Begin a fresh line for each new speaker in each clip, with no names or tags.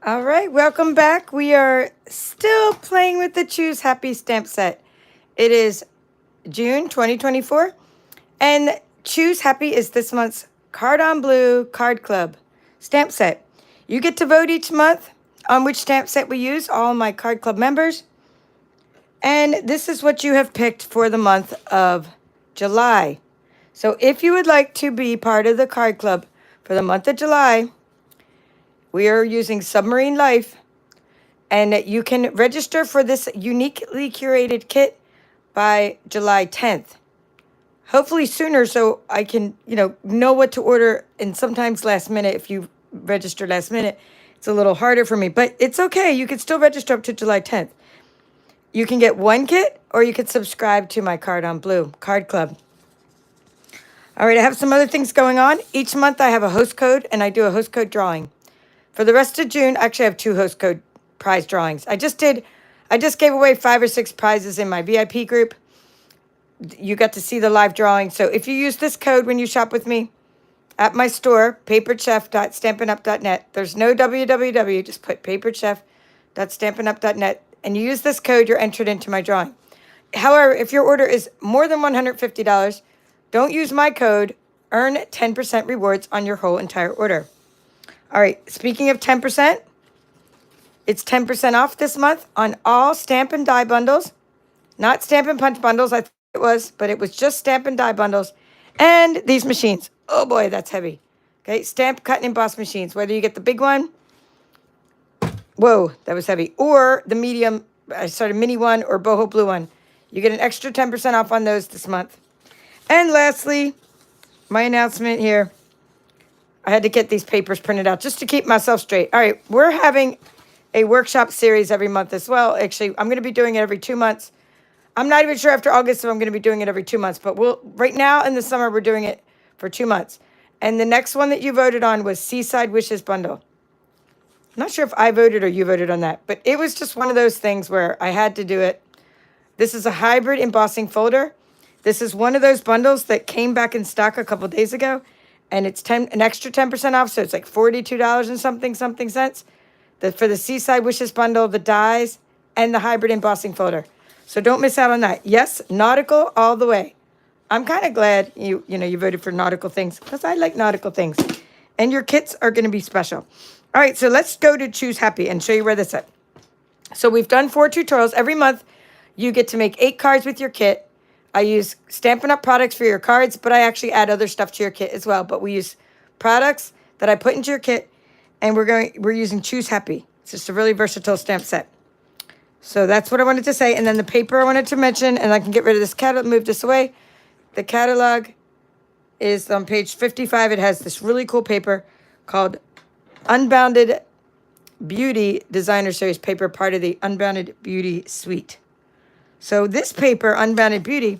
All right, welcome back. We are still playing with the Choose Happy stamp set. It is June 2024, and Choose Happy is this month's Card on Blue Card Club stamp set. You get to vote each month on which stamp set we use, all my Card Club members. And this is what you have picked for the month of July. So if you would like to be part of the Card Club for the month of July, we are using Submarine Life, and you can register for this uniquely curated kit by July 10th. Hopefully sooner, so I can, know what to order. And sometimes last minute, if you register last minute, it's a little harder for me. But it's okay. You can still register up to July 10th. You can get one kit, or you can subscribe to my Card on Blue Card Club. All right, I have some other things going on. Each month I have a host code, and I do a host code drawing. For the rest of June, actually I have 2 host code prize drawings. I just gave away 5 or 6 prizes in my VIP group. You got to see the live drawing. So if you use this code when you shop with me at my store, paperchef.stampinup.net, there's no www, just put paperchef.stampinup.net, and you use this code, you're entered into my drawing. However, if your order is more than $150, don't use my code, earn 10% rewards on your whole entire order. All right, speaking of 10%, it's 10% off this month on all Stampin' Die bundles. Not Stampin' Punch bundles, I thought it was, but it was just Stampin' Die bundles. And these machines. Oh boy, that's heavy. Okay, stamp, cut, and emboss machines. Whether you get the big one, whoa, that was heavy, or the medium, mini one or boho blue one. You get an extra 10% off on those this month. And lastly, my announcement here. I had to get these papers printed out just to keep myself straight. All right, we're having a workshop series every month as well. Actually, I'm going to be doing it every 2 months. I'm not even sure after August if I'm going to be doing it every 2 months, but right now in the summer, we're doing it for 2 months. And the next one that you voted on was Seaside Wishes Bundle. I'm not sure if I voted or you voted on that, but it was just one of those things where I had to do it. This is a hybrid embossing folder. This is one of those bundles that came back in stock a couple days ago. And it's an extra 10% off, so it's like $42 and something cents. For the Seaside Wishes bundle, the dies, and the hybrid embossing folder. So don't miss out on that. Yes, nautical all the way. I'm kind of glad you voted for nautical things, because I like nautical things. And your kits are going to be special. All right, so let's go to Choose Happy and show you where that's at. So we've done 4 tutorials. Every month, you get to make 8 cards with your kit. I use Stampin' Up! Products for your cards, but I actually add other stuff to your kit as well. But we use products that I put into your kit, and we're using Choose Happy. It's just a really versatile stamp set. So that's what I wanted to say. And then the paper I wanted to mention, and I can get rid of this catalog, move this away. The catalog is on page 55. It has this really cool paper called Unbounded Beauty Designer Series paper, part of the Unbounded Beauty Suite. So this paper, Unbounded Beauty,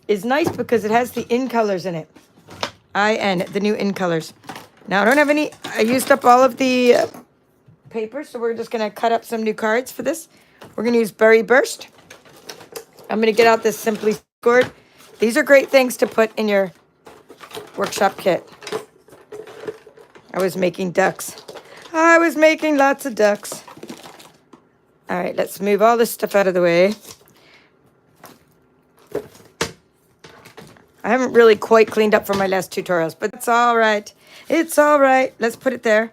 is nice because it has the in colors in it. the new in colors. Now, I don't have any, I used up all of the paper, so we're just going to cut up some new cards for this. We're going to use Berry Burst. I'm going to get out this Simply Scored. These are great things to put in your workshop kit. I was making ducks. I was making lots of ducks. All right, let's move all this stuff out of the way. I haven't really quite cleaned up from my last tutorials, but it's all right. It's all right. Let's put it there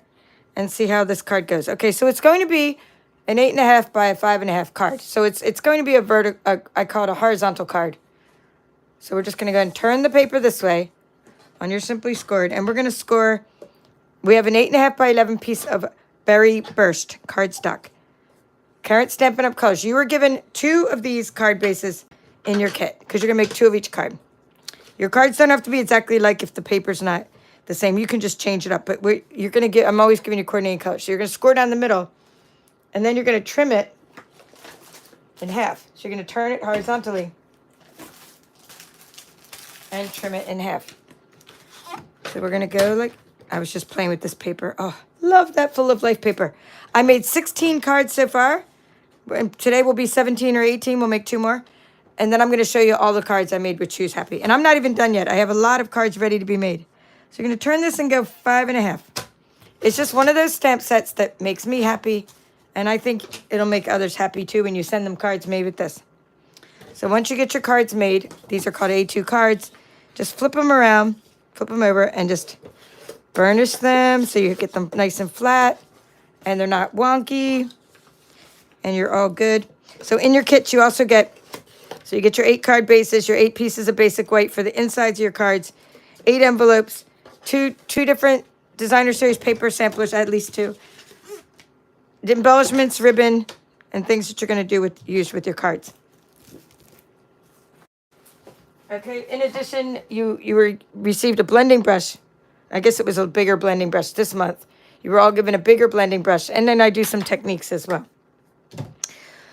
and see how this card goes. Okay, so it's going to be an 8.5 by a 5.5 card. So it's going to be a vertical, I call it a horizontal card. So we're just going to go and turn the paper this way on your Simply Scored, and we're going to score. We have an 8.5 by 11 piece of Berry Burst cardstock. Current Stampin' Up! Colors. You were given 2 of these card bases in your kit because you're going to make 2 of each card. Your cards don't have to be exactly like if the paper's not the same. You can just change it up. But you're going to get, I'm always giving you coordinating colors. So you're going to score down the middle, and then you're going to trim it in half. So you're going to turn it horizontally and trim it in half. So we're going to go like, I was just playing with this paper. Oh, love that full of life paper. I made 16 cards so far. Today will be 17 or 18. We'll make 2 more. And then I'm going to show you all the cards I made with Choose Happy. And I'm not even done yet. I have a lot of cards ready to be made. So you're going to turn this and go 5.5. It's just one of those stamp sets that makes me happy. And I think it'll make others happy too when you send them cards made with this. So once you get your cards made, these are called A2 cards, just flip them around, flip them over, and just burnish them so you get them nice and flat and they're not wonky and you're all good. So in your kit, you also get, so you get your 8 card bases, your 8 pieces of basic white for the insides of your cards, 8 envelopes, two different designer series paper samplers, at least 2, the embellishments, ribbon, and things that you're going to use with your cards. Okay, in addition, you received a blending brush. I guess it was a bigger blending brush this month. You were all given a bigger blending brush, and then I do some techniques as well.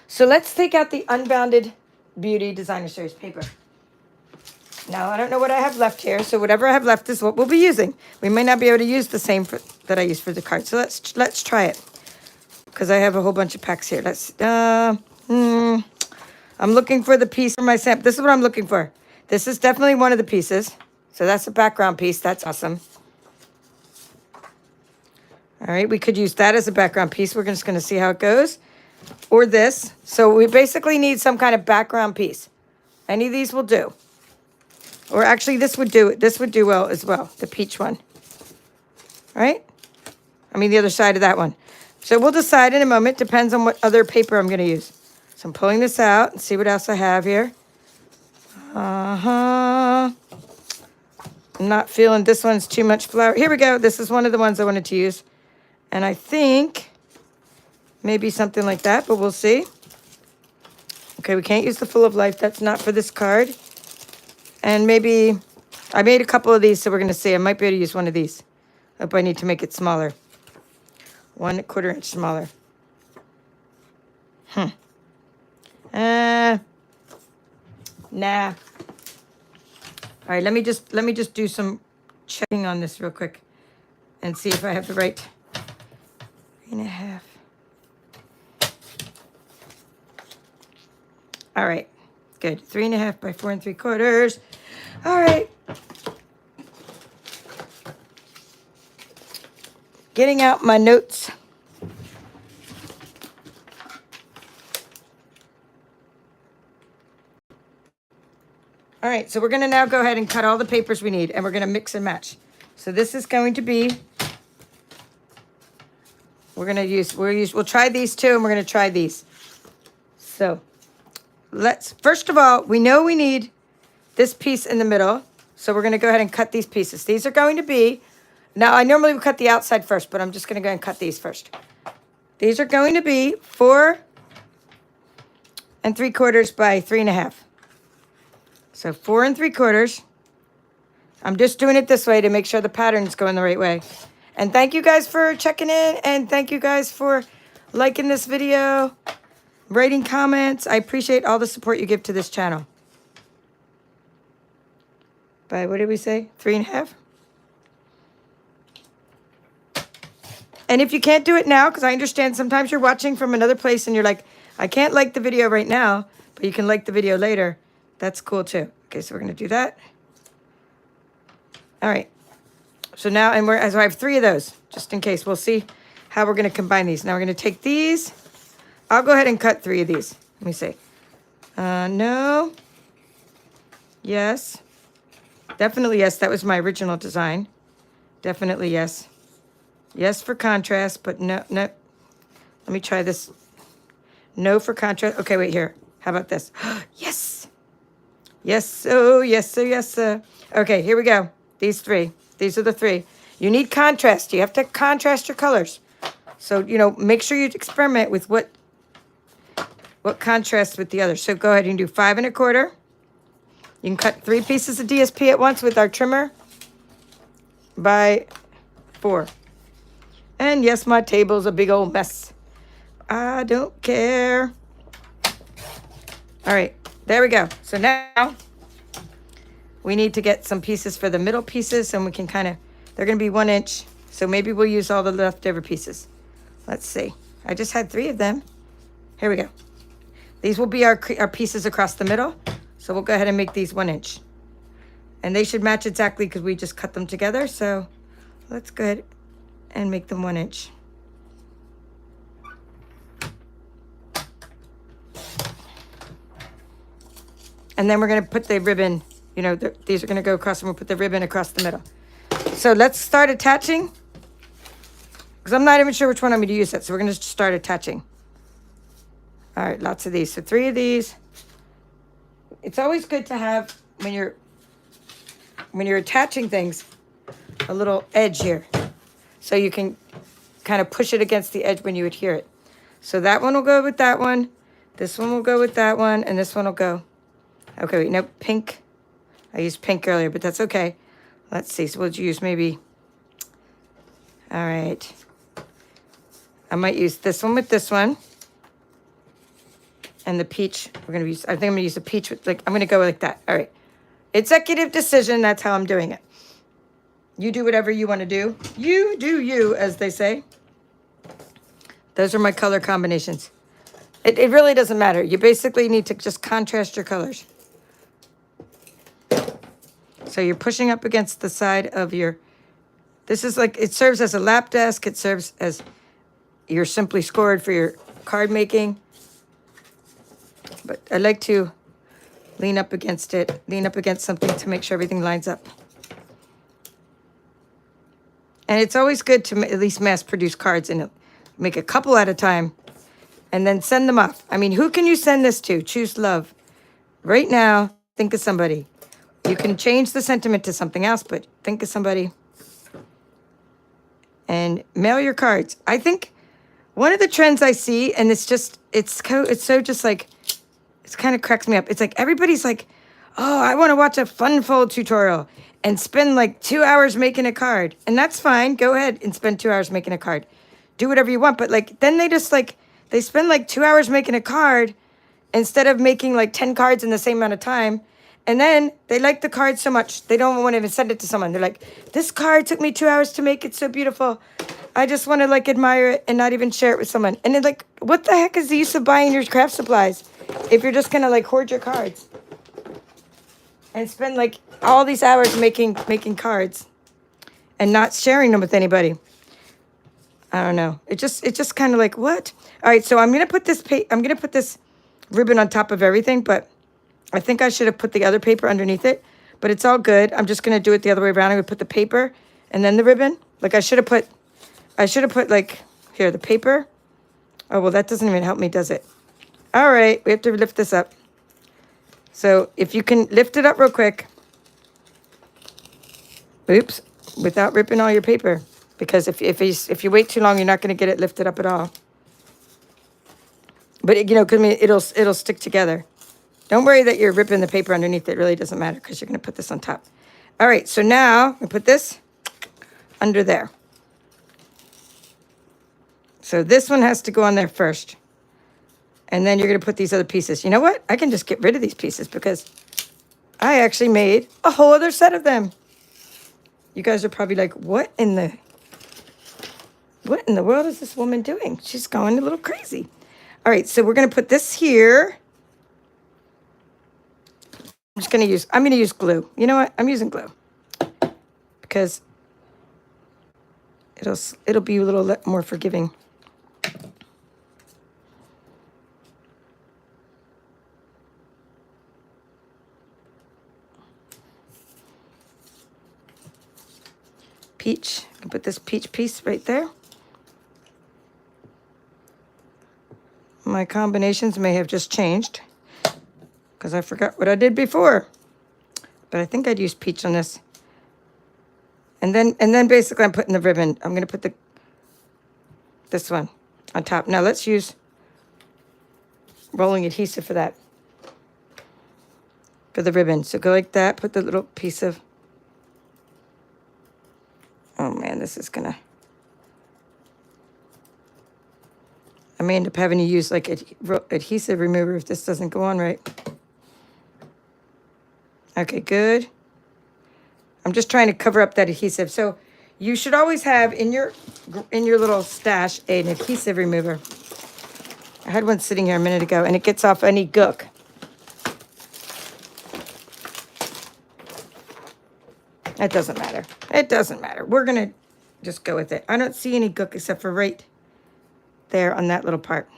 So let's take out the Unbounded Beauty Designer Series paper. Now, I don't know what I have left here, so whatever I have left is what we'll be using. We may not be able to use the same that I used for the card, so let's try it. Because I have a whole bunch of packs here. I'm looking for the piece for my sample. This is what I'm looking for. This is definitely one of the pieces. So that's a background piece. That's awesome. All right, we could use that as a background piece. We're just going to see how it goes. Or this. So we basically need some kind of background piece. Any of these will do. Or actually, this would do. This would do well as well. The peach one. All right? I mean, the other side of that one. So we'll decide in a moment. Depends on what other paper I'm going to use. So I'm pulling this out and see what else I have here. I'm not feeling this one's too much flour. Here we go. This is one of the ones I wanted to use. And I think maybe something like that, but we'll see. Okay, we can't use the Full of Life. That's not for this card. And maybe I made a couple of these, so we're going to see. I might be able to use one of these. Hope I need to make it smaller. 1/4 inch smaller. Nah. All right, let me just do some checking on this real quick and see if I have the right 3.5. All right, good. 3.5 by 4 3/4. All right. Getting out my notes. All right, so we're going to now go ahead and cut all the papers we need, and we're going to mix and match. So this is going to be, we'll try these two, and we're going to try these. So first of all, we know we need this piece in the middle, so we're going to go ahead and cut these pieces. These are going to be, now I normally would cut the outside first, but I'm just going to go ahead and cut these first. These are going to be 4 3/4 by 3.5. So 4 3/4. I'm just doing it this way to make sure the pattern's going the right way. And thank you guys for checking in. And thank you guys for liking this video, writing comments. I appreciate all the support you give to this channel. By, what did we say? 3.5? And if you can't do it now, because I understand sometimes you're watching from another place and you're like, I can't like the video right now, but you can like the video later. That's cool too. Okay, so we're going to do that. All right. So now, so I have 3 of those, just in case. We'll see how we're going to combine these. Now we're going to take these. I'll go ahead and cut 3 of these. Let me see. No. Yes. Definitely yes. That was my original design. Definitely yes. Yes for contrast, but no. Let me try this. No for contrast. Okay, wait here. How about this? Yes. Yes, oh, yes, oh, yes, sir. Okay, here we go. These 3. These are the 3. You need contrast. You have to contrast your colors. So, make sure you experiment with what contrasts with the others. So go ahead and do 5 1/4. You can cut 3 pieces of DSP at once with our trimmer by 4. And yes, my table's a big old mess. I don't care. All right. There we go. So now we need to get some pieces for the middle pieces, and we can they're going to be 1 inch. So maybe we'll use all the leftover pieces. Let's see. I just had 3 of them. Here we go. These will be our pieces across the middle. So we'll go ahead and make these 1 inch. And they should match exactly because we just cut them together. So let's go ahead and make them 1 inch. And then we're going to put the ribbon, you know, these are going to go across, and we'll put the ribbon across the middle. So let's start attaching, because I'm not even sure which one I'm going to use yet. So we're going to start attaching. All right, lots of these. So 3 of these. It's always good to have, when you're attaching things, a little edge here, so you can kind of push it against the edge when you adhere it. So that one will go with that one. This one will go with that one, and this one will go. Okay, wait, no, pink. I used pink earlier, but that's okay. Let's see, so we'll use maybe, all right. I might use this one with this one. And the peach, we're gonna use, I think I'm gonna use the peach with, like, I'm gonna go like that. All right, executive decision, that's how I'm doing it. You do whatever you wanna do. You do you, as they say. Those are my color combinations. It really doesn't matter. You basically need to just contrast your colors. So you're pushing up against the side of your, this is like, it serves as a lap desk. It serves as your simply scored for your card making. But I like to lean up against it, lean up against something to make sure everything lines up. And it's always good to at least mass produce cards and make a couple at a time and then send them off. I mean, who can you send this to? Choose love. Right now, think of somebody. You can change the sentiment to something else, but think of somebody. And mail your cards. I think one of the trends I see, and it's so just like, it kind of cracks me up. It's like everybody's like, oh, I want to watch a fun fold tutorial and spend like 2 hours making a card. And that's fine. Go ahead and spend 2 hours making a card. Do whatever you want. But like, then they just like, they spend like 2 hours making a card instead of making like 10 cards in the same amount of time. And then they like the card so much, they don't want to even send it to someone. They're like, this card took me 2 hours to make. It's so beautiful. I just want to like admire it and not even share it with someone. And then like, what the heck is the use of buying your craft supplies if you're just going to like hoard your cards and spend like all these hours making cards and not sharing them with anybody? I don't know. It's just kind of like, what? All right, so I'm going to put this ribbon on top of everything, but I think I should have put the other paper underneath it, but it's all good. I'm just going to do it the other way around. I'm going to put the paper and then the ribbon. Like I should have put like, here, the paper. Oh, well, that doesn't even help me, does it? All right, we have to lift this up. So if you can lift it up real quick. Oops, without ripping all your paper. Because if you wait too long, you're not going to get it lifted up at all. But, because it'll stick together. Don't worry that you're ripping the paper underneath. It really doesn't matter because you're going to put this on top. All right, so now we put this under there. So this one has to go on there first. And then you're going to put these other pieces. You know what? I can just get rid of these pieces because I actually made a whole other set of them. You guys are probably like, what in the world is this woman doing? She's going a little crazy. All right, so we're going to put this here. I'm going to use glue. You know what? I'm using glue because it'll be a little more forgiving. Peach. I can put this peach piece right there. My combinations may have just changed because I forgot what I did before. But I think I'd use peach on this. And then basically I'm putting the ribbon. I'm going to put this one on top. Now let's use rolling adhesive for that. For the ribbon. So go like that. Put the little piece of... Oh man, this is going to... I may end up having to use like adhesive remover if this doesn't go on right. Okay, good. I'm just trying to cover up that adhesive. So you should always have in your little stash an adhesive remover. I had one sitting here a minute ago and it gets off any gook. It doesn't matter. It doesn't matter. We're going to just go with it. I don't see any gook except for right there on that little part.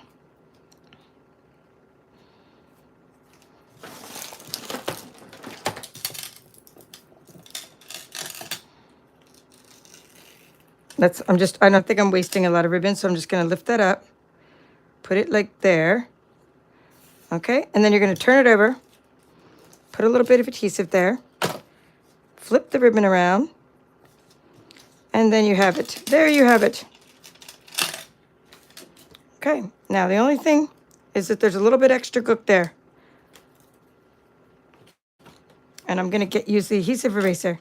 I don't think I'm wasting a lot of ribbon, so I'm just going to lift that up, put it like there. Okay, and then you're going to turn it over, put a little bit of adhesive there, flip the ribbon around, and then you have it. There you have it. Okay, now the only thing is that there's a little bit extra gook there. And I'm going to use the adhesive eraser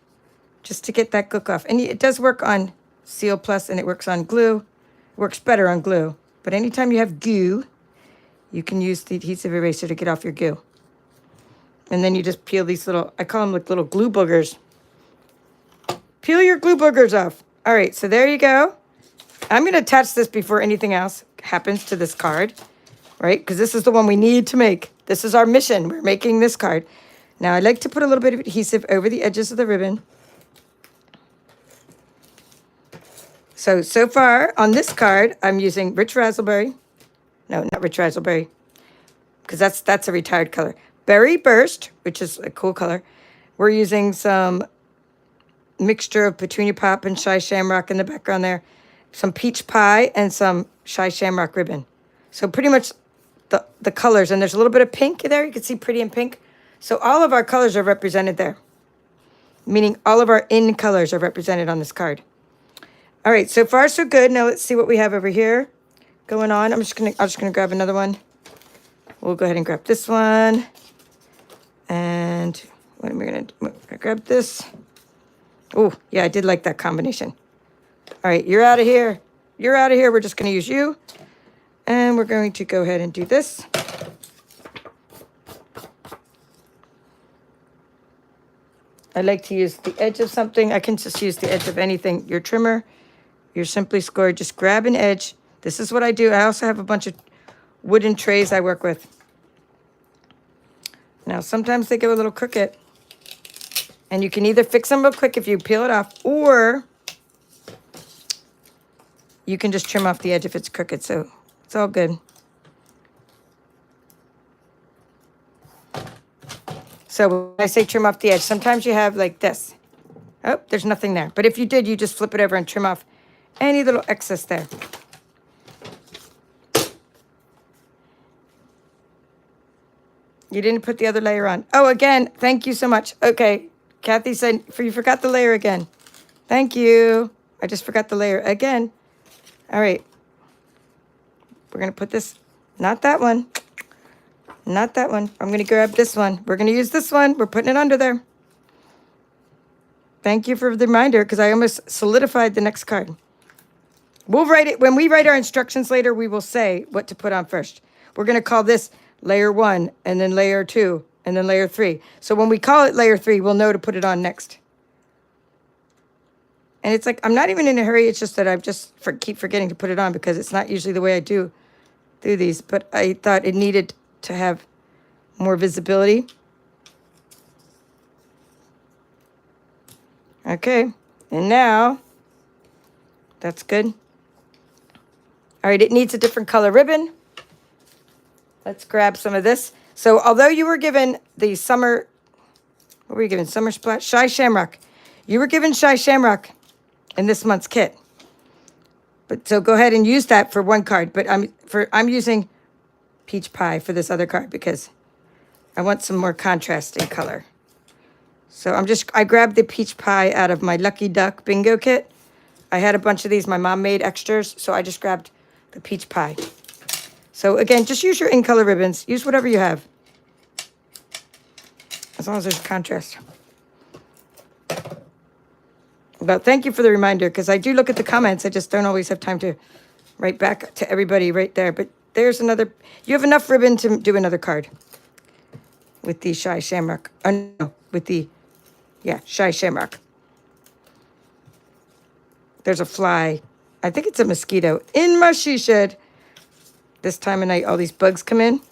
just to get that gook off. And it does work on Seal Plus and it works on glue. It works better on glue. But anytime you have goo, you can use the adhesive eraser to get off your goo. And then you just peel these little, I call them like little glue boogers. Peel your glue boogers off. All right, so there you go. I'm going to attach this before anything else happens to this card, right? Because this is the one we need to make. This is our mission. We're making this card. Now, I like to put a little bit of adhesive over the edges of the ribbon. So far on this card, I'm using Rich Razzleberry. No, not Rich Razzleberry, because that's a retired color. Berry Burst, which is a cool color. We're using some mixture of Petunia Pop and Shy Shamrock in the background there. Some Peach Pie and some Shy Shamrock ribbon. So pretty much the colors. And there's a little bit of pink there. You can see pretty and pink. So all of our colors are represented there. Meaning all of our in colors are represented on this card. All right, so far so good. Now let's see what we have over here going on. I'm just gonna grab another one. We'll go ahead and grab this one. And what am I gonna do? I grab this. Oh, yeah, I did like that combination. All right, you're out of here. You're out of here. We're just gonna use you. And we're going to go ahead and do this. I like to use the edge of something. I can just use the edge of anything. Your trimmer, your Simply Scored, just grab an edge. This is what I do. I also have a bunch of wooden trays I work with. Now, sometimes they get a little crooked. And you can either fix them real quick if you peel it off, or you can just trim off the edge if it's crooked. So it's all good. So when I say trim off the edge, sometimes you have like this. Oh, there's nothing there. But if you did, you just flip it over and trim off any little excess there. You didn't put the other layer on. Oh, again, thank you so much. Okay, Kathy said you forgot the layer again. Thank you. I just forgot the layer again. All right. We're going to put this, not that one. Not that one. I'm going to grab this one. We're going to use this one. We're putting it under there. Thank you for the reminder, because I almost solidified the next card. We'll write it. When we write our instructions later, we will say what to put on first. We're going to call this layer 1, and then layer 2, and then layer 3. So when we call it layer 3, we'll know to put it on next. And it's like, I'm not even in a hurry. It's just that I just keep forgetting to put it on, because it's not usually the way I do these. But I thought it needed to have more visibility. Okay, and now that's good. All right, it needs a different color ribbon. Let's grab some of this. So although you were given the summer, what were you given? Summer Splash? Shy Shamrock. You were given Shy Shamrock in this month's kit. But so go ahead and use that for one card. But I'm using Peach Pie for this other card because I want some more contrast in color. So I grabbed the Peach Pie out of my Lucky Duck bingo kit. I had a bunch of these. My mom made extras, so I just grabbed the Peach Pie. So again, just use your in-color ribbons. Use whatever you have, as long as there's contrast. But thank you for the reminder, because I do look at the comments. I just don't always have time to write back to everybody right there. But there's another. You have enough ribbon to do another card with the Shy Shamrock. No, with the, yeah, Shy Shamrock. There's a fly. I think it's a mosquito in my she shed. This time of night, all these bugs come in.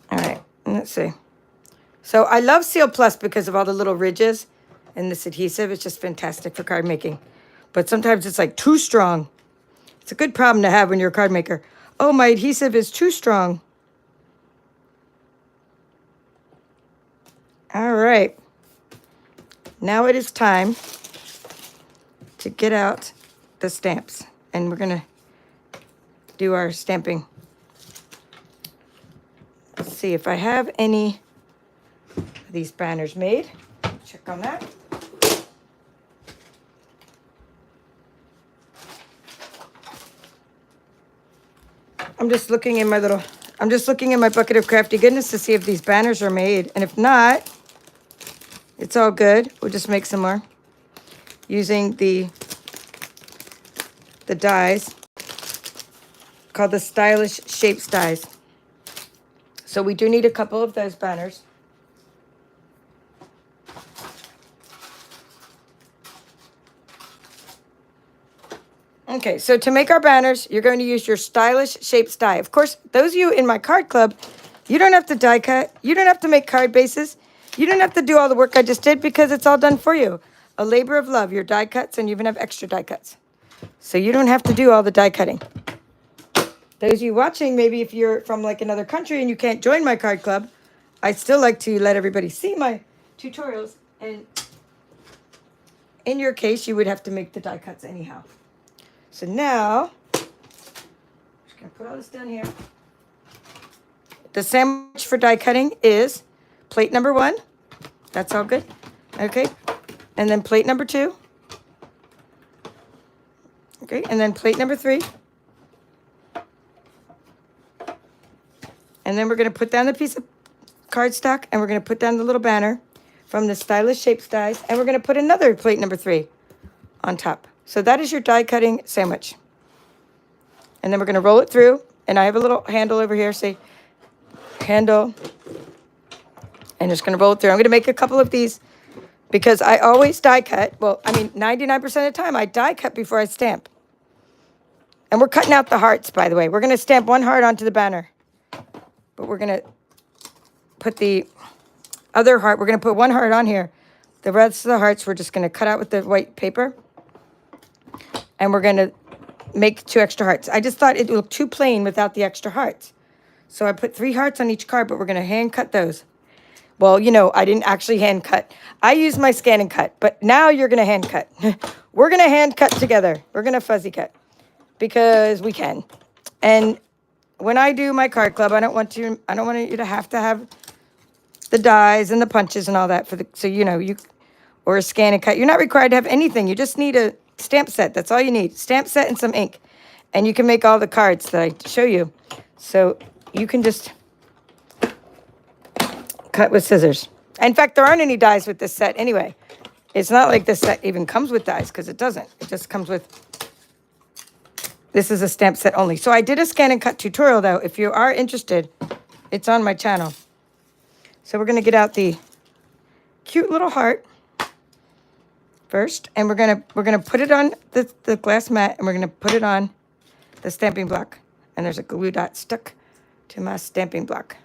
All right, let's see. So I love Seal Plus because of all the little ridges And this adhesive is just fantastic for card making. But sometimes it's like too strong. It's a good problem to have when you're a card maker. Oh, my adhesive is too strong. All right. Now it is time to get out the stamps. And we're going to do our stamping. Let's see if I have any of these banners made. Check on that. I'm just looking in my bucket of crafty goodness to see if these banners are made. And if not, it's all good. We'll just make some more using the dies called the Stylish Shapes dies. So we do need a couple of those banners. Okay, so to make our banners, you're going to use your Stylish Shapes die. Of course, those of you in my card club, you don't have to die cut. You don't have to make card bases. You don't have to do all the work I just did because it's all done for you. A labor of love, your die cuts, and you even have extra die cuts. So you don't have to do all the die cutting. Those of you watching, maybe if you're from like another country and you can't join my card club, I still like to let everybody see my tutorials. And in your case, you would have to make the die cuts anyhow. So now, I'm just going to put all this down here. The sandwich for die cutting is plate number 1. That's all good. Okay. And then plate number 2. Okay. And then plate number 3. And then we're going to put down the piece of cardstock and we're going to put down the little banner from the Stylish Shapes dies. And we're going to put another plate number 3 on top. So that is your die cutting sandwich. And then we're going to roll it through. And I have a little handle over here. Say, handle. And just going to roll it through. I'm going to make a couple of these because I always die cut. Well, I mean, 99% of the time I die cut before I stamp. And we're cutting out the hearts, by the way. We're going to stamp one heart onto the banner. But we're going to put the other heart. We're going to put one heart on here. The rest of the hearts we're just going to cut out with the white paper. And we're going to make 2 extra hearts. I just thought it looked too plain without the extra hearts. So I put 3 hearts on each card, but we're going to hand cut those. Well, you know, I didn't actually hand cut. I used my scan and cut, but now you're going to hand cut. We're going to hand cut together. We're going to fuzzy cut because we can. And when I do my card club, I don't want you to have the dies and the punches and all that so you know, or a scan and cut. You're not required to have anything. You just need a stamp set. That's all you need. Stamp set and some ink. And you can make all the cards that I show you. So you can just cut with scissors. In fact, there aren't any dies with this set anyway. It's not like this set even comes with dies because it doesn't. It just comes with, this is a stamp set only. So I did a scan and cut tutorial though. If you are interested, it's on my channel. So we're going to get out the cute little heart first, and we're gonna put it on the glass mat, and we're gonna put it on the stamping block. And there's a glue dot stuck to my stamping block.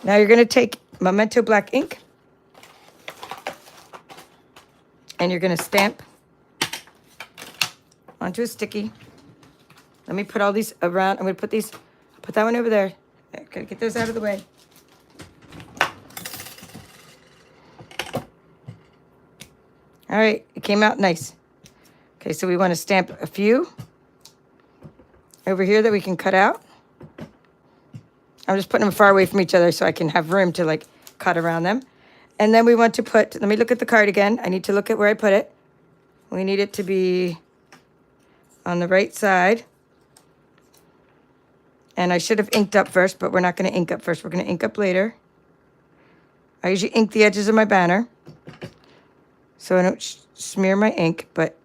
Now you're gonna take Memento black ink, and you're gonna stamp onto a sticky. Let me put all these around. I'm gonna put that one over there. Gotta get those out of the way. All right, it came out nice. Okay, so we want to stamp a few over here that we can cut out. I'm just putting them far away from each other so I can have room to like cut around them. And then we want to put, let me look at the card again. I need to look at where I put it. We need it to be on the right side. And I should have inked up first, but we're not going to ink up first. We're going to ink up later. I usually ink the edges of my banner so I don't smear my ink. But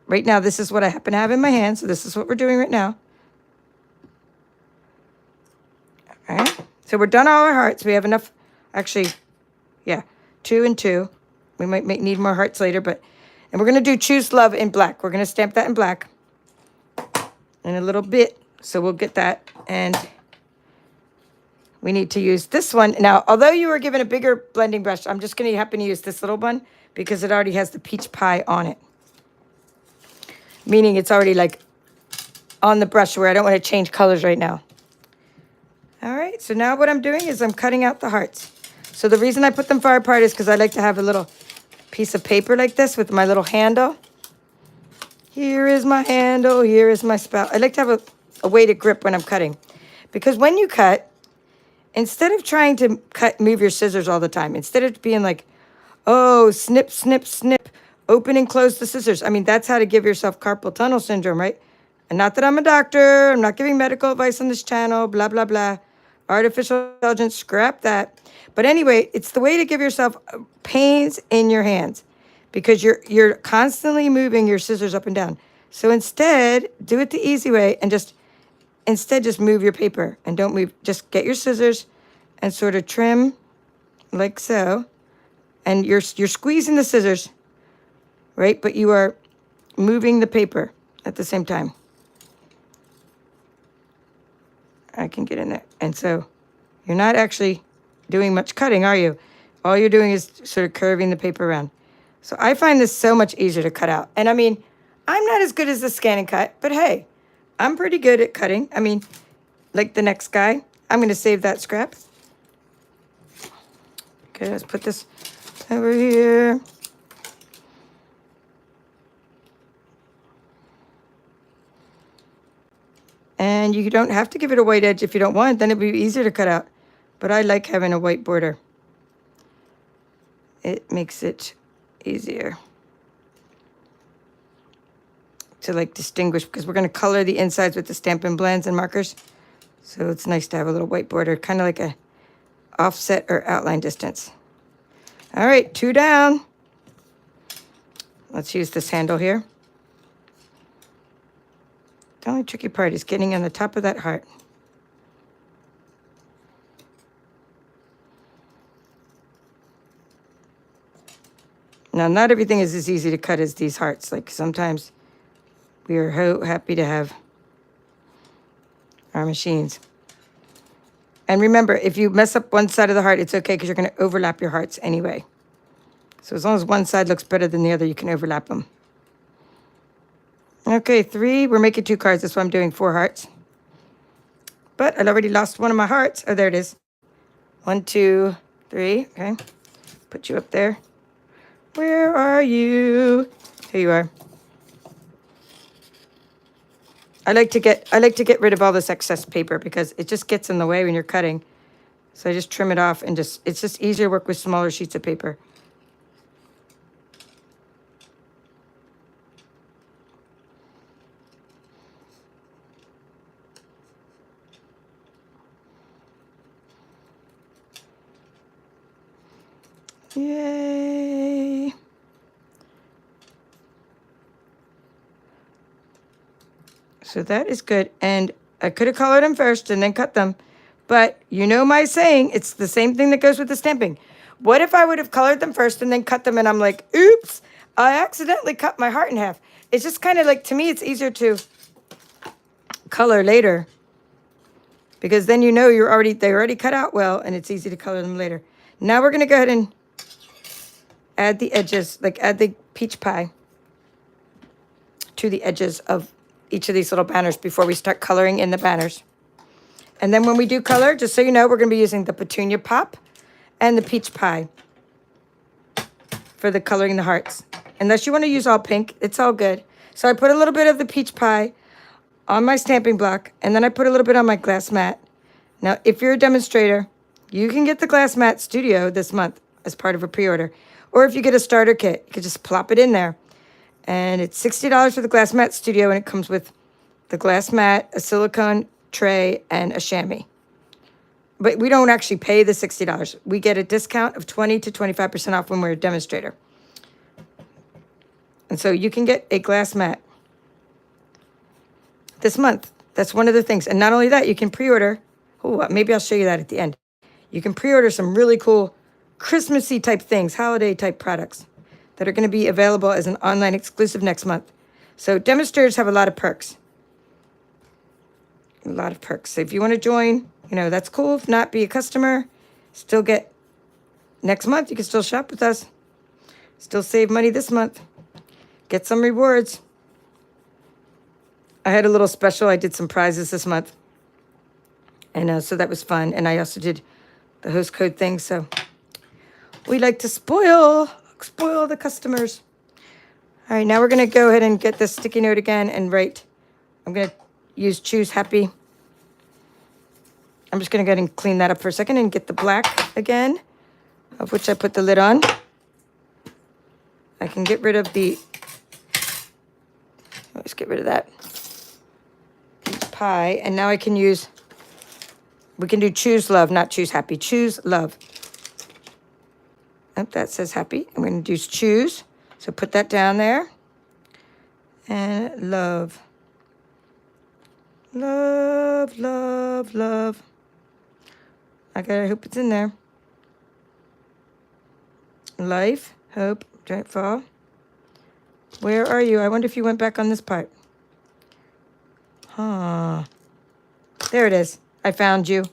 right now, this is what I happen to have in my hand. So this is what we're doing right now. All right. So we're done all our hearts. We have enough. Actually, yeah, 2 and 2. We might need more hearts later, and we're going to do Choose Love in black. We're going to stamp that in black in a little bit. So we'll get that. And we need to use this one. Now, although you were given a bigger blending brush, I'm just going to happen to use this little one because it already has the peach pie on it. Meaning it's already like on the brush where I don't want to change colors right now. All right, so now what I'm doing is I'm cutting out the hearts. So the reason I put them far apart is because I like to have a little piece of paper like this with my little handle. Here is my handle, here is my spout. I like to have a weighted grip when I'm cutting. Because when you cut, instead of trying to move your scissors all the time, instead of being like, oh, snip, snip, snip, open and close the scissors. I mean, that's how to give yourself carpal tunnel syndrome, right? And not that I'm a doctor, I'm not giving medical advice on this channel, blah, blah, blah. Artificial intelligence, scrap that. But anyway, it's the way to give yourself pains in your hands because you're constantly moving your scissors up and down. So instead, do it the easy way and just move your paper and don't move. Just get your scissors and sort of trim like so. And you're squeezing the scissors, right? But you are moving the paper at the same time. I can get in there. And so you're not actually doing much cutting, are you? All you're doing is sort of curving the paper around. So I find this so much easier to cut out. And I mean, I'm not as good as the scan and cut, but hey, I'm pretty good at cutting. I mean, like the next guy, I'm going to save that scrap. Okay, let's put this over here. And you don't have to give it a white edge if you don't want, then it'd be easier to cut out. But I like having a white border. It makes it easier to like distinguish because we're going to color the insides with the Stampin' blends and markers. So it's nice to have a little white border, kind of like a offset or outline distance. All right, 2 down. Let's use this handle here. The only tricky part is getting on the top of that heart. Now, not everything is as easy to cut as these hearts. Like sometimes we are so happy to have our machines. And remember, if you mess up one side of the heart, it's okay because you're going to overlap your hearts anyway. So as long as one side looks better than the other, you can overlap them. Okay, 3. We're making 2 cards. That's why I'm doing 4 hearts. But I'd already lost one of my hearts. Oh, there it is. 1, 2, 3. Okay. Put you up there. Where are you? Here you are. I like to get rid of all this excess paper because it just gets in the way when you're cutting. So I just trim it off and it's just easier to work with smaller sheets of paper. Yay. So that is good. And I could have colored them first and then cut them. But you know my saying, it's the same thing that goes with the stamping. What if I would have colored them first and then cut them and I'm like, oops, I accidentally cut my heart in half. It's just kind of like, to me, it's easier to color later. Because then you know they're already cut out well and it's easy to color them later. Now we're going to go ahead and add the edges, like add the peach pie to the edges of each of these little banners before we start coloring in the banners. And then when we do color, just so you know, we're going to be using the petunia pop and the peach pie for the coloring the hearts. Unless you want to use all pink, it's all good. So I put a little bit of the peach pie on my stamping block, and then I put a little bit on my glass mat. Now, if you're a demonstrator, you can get the glass mat studio this month as part of a pre-order. Or if you get a starter kit, you could just plop it in there. And it's $60 for the glass mat studio, and it comes with the glass mat, a silicone tray, and a chamois. But we don't actually pay the $60. We get a discount of 20 to 25% off when we're a demonstrator. And so you can get a glass mat this month. That's one of the things. And not only that, you can pre-order. Oh, maybe I'll show you that at the end. You can pre-order some really cool Christmassy type things, holiday type products that are going to be available as an online exclusive next month. So demonstrators have a lot of perks. A lot of perks. So if you want to join, that's cool. If not, be a customer. Still get next month. You can still shop with us. Still save money this month. Get some rewards. I had a little special. I did some prizes this month. And so that was fun. And I also did the host code thing. So we like to spoil the customers. All right, now we're going to go ahead and get this sticky note again and write. I'm going to use Choose Happy. I'm just going to go ahead and clean that up for a second and get the black again, of which I put the lid on. I can get rid of the, let's get rid of that pie. And now I can use, we can do Choose Love, not Choose Happy. Choose Love. Oh, that says Happy. I'm going to do Choose. So put that down there. And love. Love, love, love. I hope it's in there. Life, hope, don't fall. Where are you? I wonder if you went back on this part. Huh. There it is. I found you.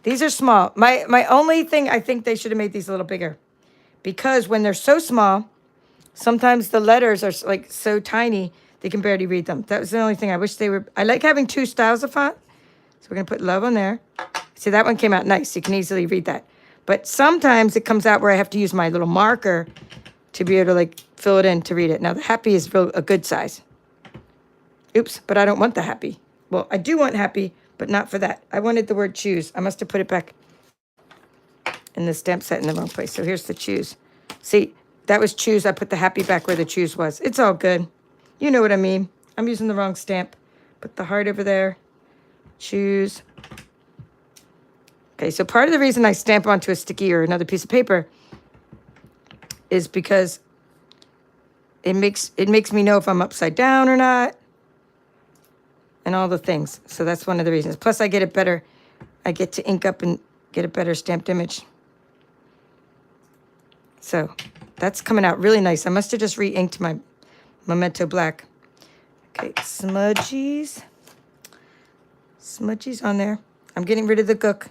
These are small. My only thing, I think they should have made these a little bigger. Because when they're so small, sometimes the letters are like so tiny, they can barely read them. That was the only thing. I wish they were. I like having two styles of font. So we're going to put love on there. See, that one came out nice. You can easily read that. But sometimes it comes out where I have to use my little marker to be able to like fill it in to read it. Now the happy is a good size. Oops, but I don't want the happy. Well, I do want happy, but not for that. I wanted the word choose. I must have put it back in the stamp set in the wrong place. So here's the choose. See, that was choose. I put the happy back where the choose was. It's all good. You know what I mean. I'm using the wrong stamp. Put the heart over there. Choose. Okay, so part of the reason I stamp onto a sticky or another piece of paper is because it makes me know if I'm upside down or not and all the things. So that's one of the reasons. Plus I get it better. I get to ink up and get a better stamped image. So that's coming out really nice. I must have just re-inked my Memento Black. Okay, smudgies. Smudgies on there. I'm getting rid of the gook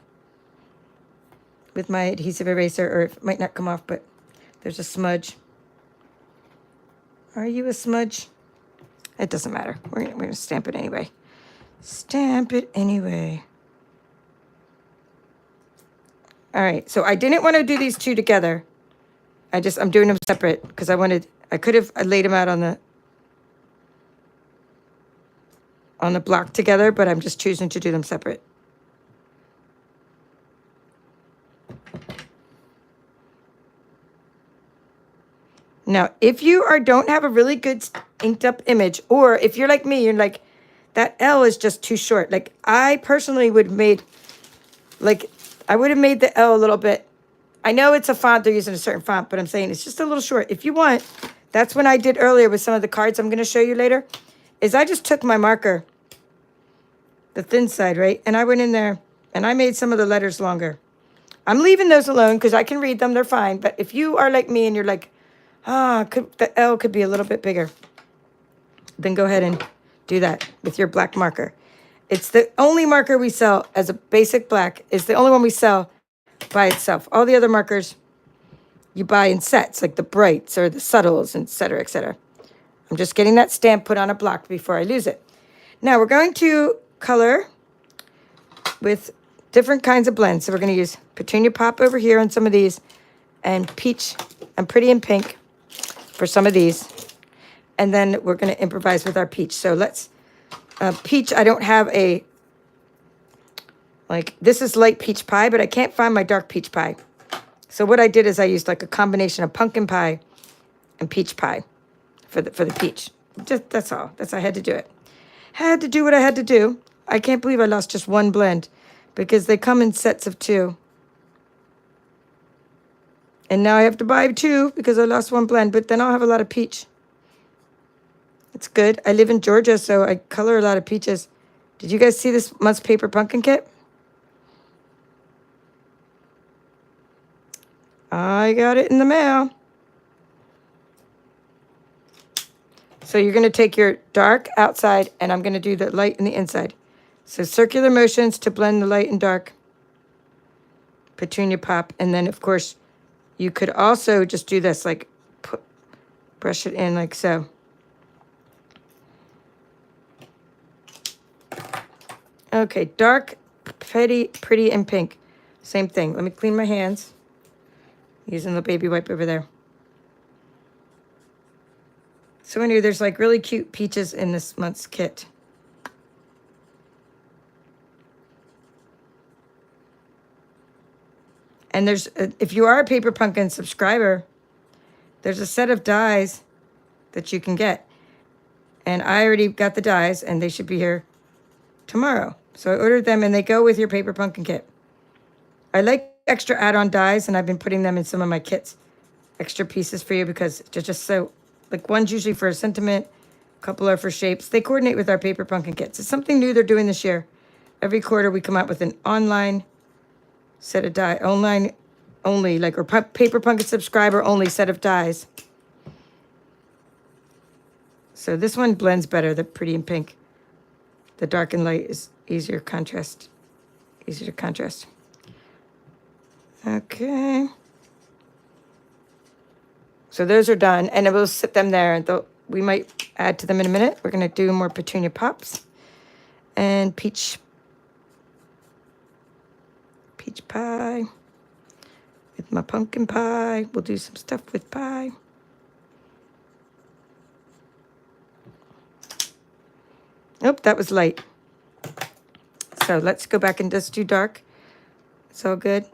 with my adhesive eraser, or it might not come off, but there's a smudge. Are you a smudge? It doesn't matter. We're going to stamp it anyway. Stamp it anyway. All right, so I didn't want to do these two together. I'm doing them separate because I could have laid them out on the block together, but I'm just choosing to do them separate. Now, if you don't have a really good inked up image, or if you're like me, you're like, that L is just too short. Like I personally would have made, I would have made the L a little bit. I know it's a font, they're using a certain font, but I'm saying it's just a little short. If you want, that's what I did earlier with some of the cards I'm going to show you later, is I just took my marker, the thin side, right? And I went in there and I made some of the letters longer. I'm leaving those alone because I can read them, they're fine. But if you are like me and you're like, the L could be a little bit bigger, then go ahead and do that with your black marker. It's the only marker we sell as a basic black. It's the only one we sell by itself. All the other markers you buy in sets, like the brights or the subtles, et cetera, et cetera. I'm just getting that stamp put on a block before I lose it. Now we're going to color with different kinds of blends. So we're going to use Petunia Pop over here on some of these, and Peach and Pretty in Pink for some of these. And then we're going to improvise with our peach. So let's, peach, I don't have this is light peach pie, but I can't find my dark peach pie. So what I did is I used like a combination of pumpkin pie and peach pie for the peach. That's all. I had to do it. Had to do what I had to do. I can't believe I lost just one blend because they come in sets of 2. And now I have to buy 2 because I lost one blend, but then I'll have a lot of peach. It's good. I live in Georgia, so I color a lot of peaches. Did you guys see this month's paper pumpkin kit? I got it in the mail. So you're going to take your dark outside, and I'm going to do the light in the inside. So circular motions to blend the light and dark. Petunia Pop. And then, of course, you could also just do this, like brush it in like so. Okay, dark, pretty, and pink. Same thing. Let me clean my hands. Using the baby wipe over there. So anyway, there's like really cute peaches in this month's kit. And there's, if you are a Paper Pumpkin subscriber, there's a set of dies that you can get. And I already got the dies, and they should be here tomorrow. So I ordered them, and they go with your Paper Pumpkin kit. I like extra add-on dies, and I've been putting them in some of my kits. Extra pieces for you because they're just so, like one's usually for a sentiment, a couple are for shapes. They coordinate with our Paper Pumpkin kits. It's something new they're doing this year. Every quarter we come out with an online set of die, online only, like, or Paper Pumpkin subscriber only set of dies. So this one blends better, the pretty and pink. The dark and light is easier to contrast. Okay. So those are done, and we'll sit them there, and we might add to them in a minute. We're going to do more petunia pops and peach pie with my pumpkin pie. We'll do some stuff with pie. Nope, that was light. So let's go back and just do dark. It's all good.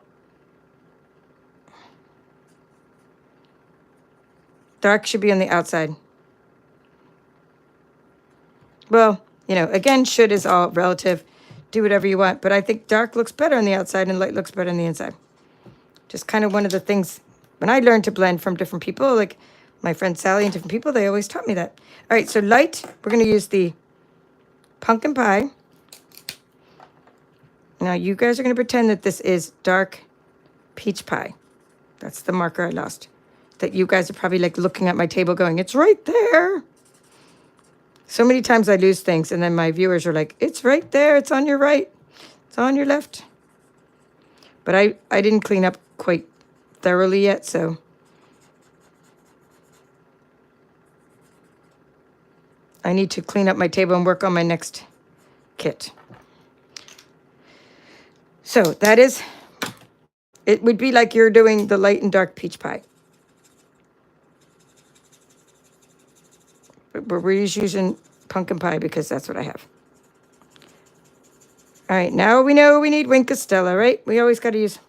Dark should be on the outside. Well, you know, again, should is all relative. Do whatever you want. But I think dark looks better on the outside and light looks better on the inside. Just kind of one of the things, when I learned to blend from different people, like my friend Sally and different people, they always taught me that. All right, so light, we're going to use the pumpkin pie. Now, you guys are going to pretend that this is dark peach pie. That's the marker I lost. That you guys are probably like looking at my table going, it's right there. So many times I lose things, and then my viewers are like, it's right there. It's on your right. It's on your left. But I didn't clean up quite thoroughly yet, so. I need to clean up my table and work on my next kit. So that is, it would be like you're doing the light and dark peach pie. But we're just using pumpkin pie because that's what I have. All right, now we know we need Wink Castella, right? We always got to use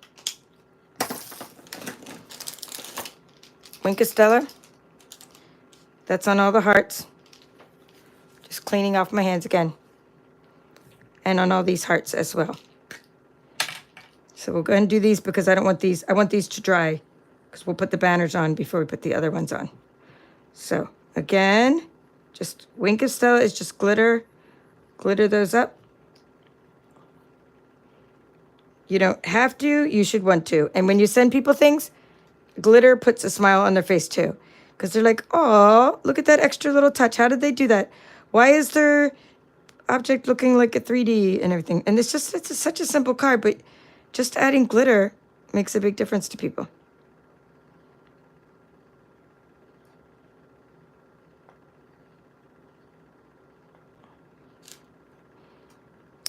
Wink Castella. That's on all the hearts. Just cleaning off my hands again. And on all these hearts as well. So we'll go ahead and do these because I don't want these. I want these to dry because we'll put the banners on before we put the other ones on. So again, just Wink Castella is just glitter. Glitter those up. You don't have to. You should want to. And when you send people things, glitter puts a smile on their face too. Because they're like, oh, look at that extra little touch. How did they do that? Why is their object looking like a 3D and everything? And it's such a simple card, but just adding glitter makes a big difference to people.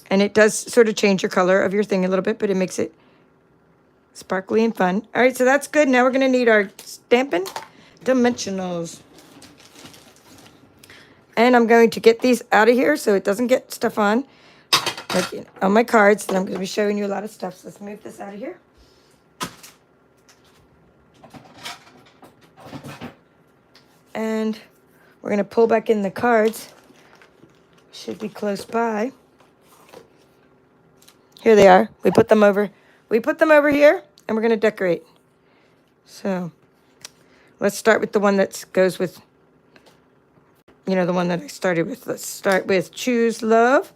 And it does sort of change your color of your thing a little bit, but it makes it sparkly and fun. All right, so that's good. Now we're going to need our Stampin' Dimensionals. And I'm going to get these out of here so it doesn't get stuff on. Like on my cards, and I'm going to be showing you a lot of stuff. So let's move this out of here. And we're going to pull back in the cards. Should be close by. Here they are. We put them over. We put them over here, and we're going to decorate. So let's start with the one that goes with, you know, the one that I started with. Let's start with Choose Love.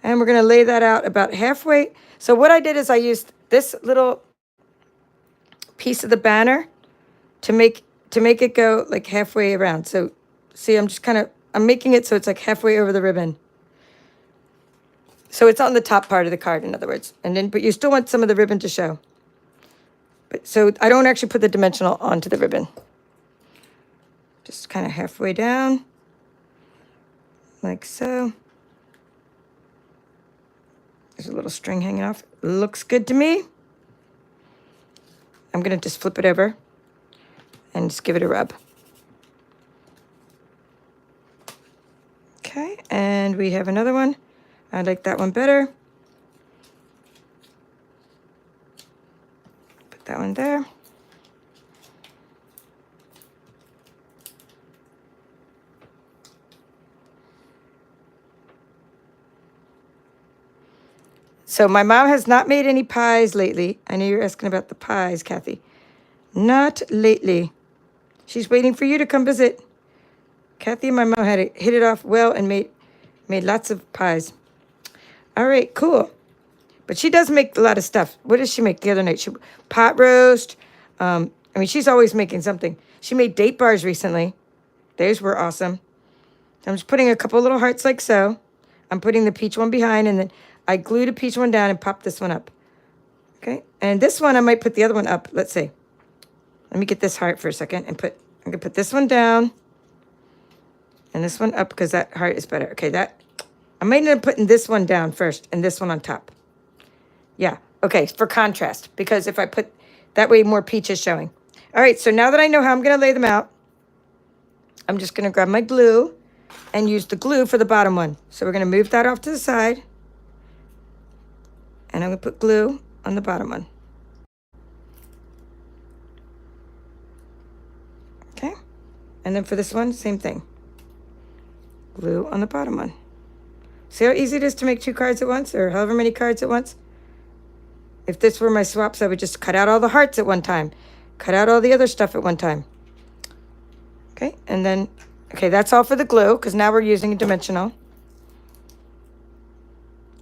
And we're going to lay that out about halfway. So what I did is I used this little piece of the banner to make it go like halfway around. So see, I'm making it so it's like halfway over the ribbon. So it's on the top part of the card, in other words. And then, but you still want some of the ribbon to show. But so I don't actually put the dimensional onto the ribbon. Just kind of halfway down, like so. There's a little string hanging off. Looks good to me. I'm going to just flip it over and just give it a rub. Okay, and we have another one. I like that one better. Put that one there. So my mom has not made any pies lately. I know you're asking about the pies, Kathy. Not lately. She's waiting for you to come visit. Kathy and my mom had hit it off well and made lots of pies. All right, cool. But she does make a lot of stuff. What did she make the other night? Pot roast. I mean, she's always making something. She made date bars recently. Those were awesome. I'm just putting a couple little hearts like so. I'm putting the peach one behind, and then I glued a peach one down and popped this one up. Okay, and this one I might put the other one up. Let's see. Let me get this heart for a second and I'm gonna put this one down and this one up because that heart is better. Okay, I might end up putting this one down first and this one on top. Yeah, okay, for contrast, because if I put, that way more peach is showing. All right, so now that I know how I'm gonna lay them out, I'm just gonna grab my glue and use the glue for the bottom one. So we're gonna move that off to the side. And I'm gonna put glue on the bottom one. Okay, and then for this one, same thing. Glue on the bottom one. See how easy it is to make 2 cards at once, or however many cards at once? If this were my swaps, I would just cut out all the hearts at one time. Cut out all the other stuff at one time. Okay, and then, okay, that's all for the glue, because now we're using a dimensional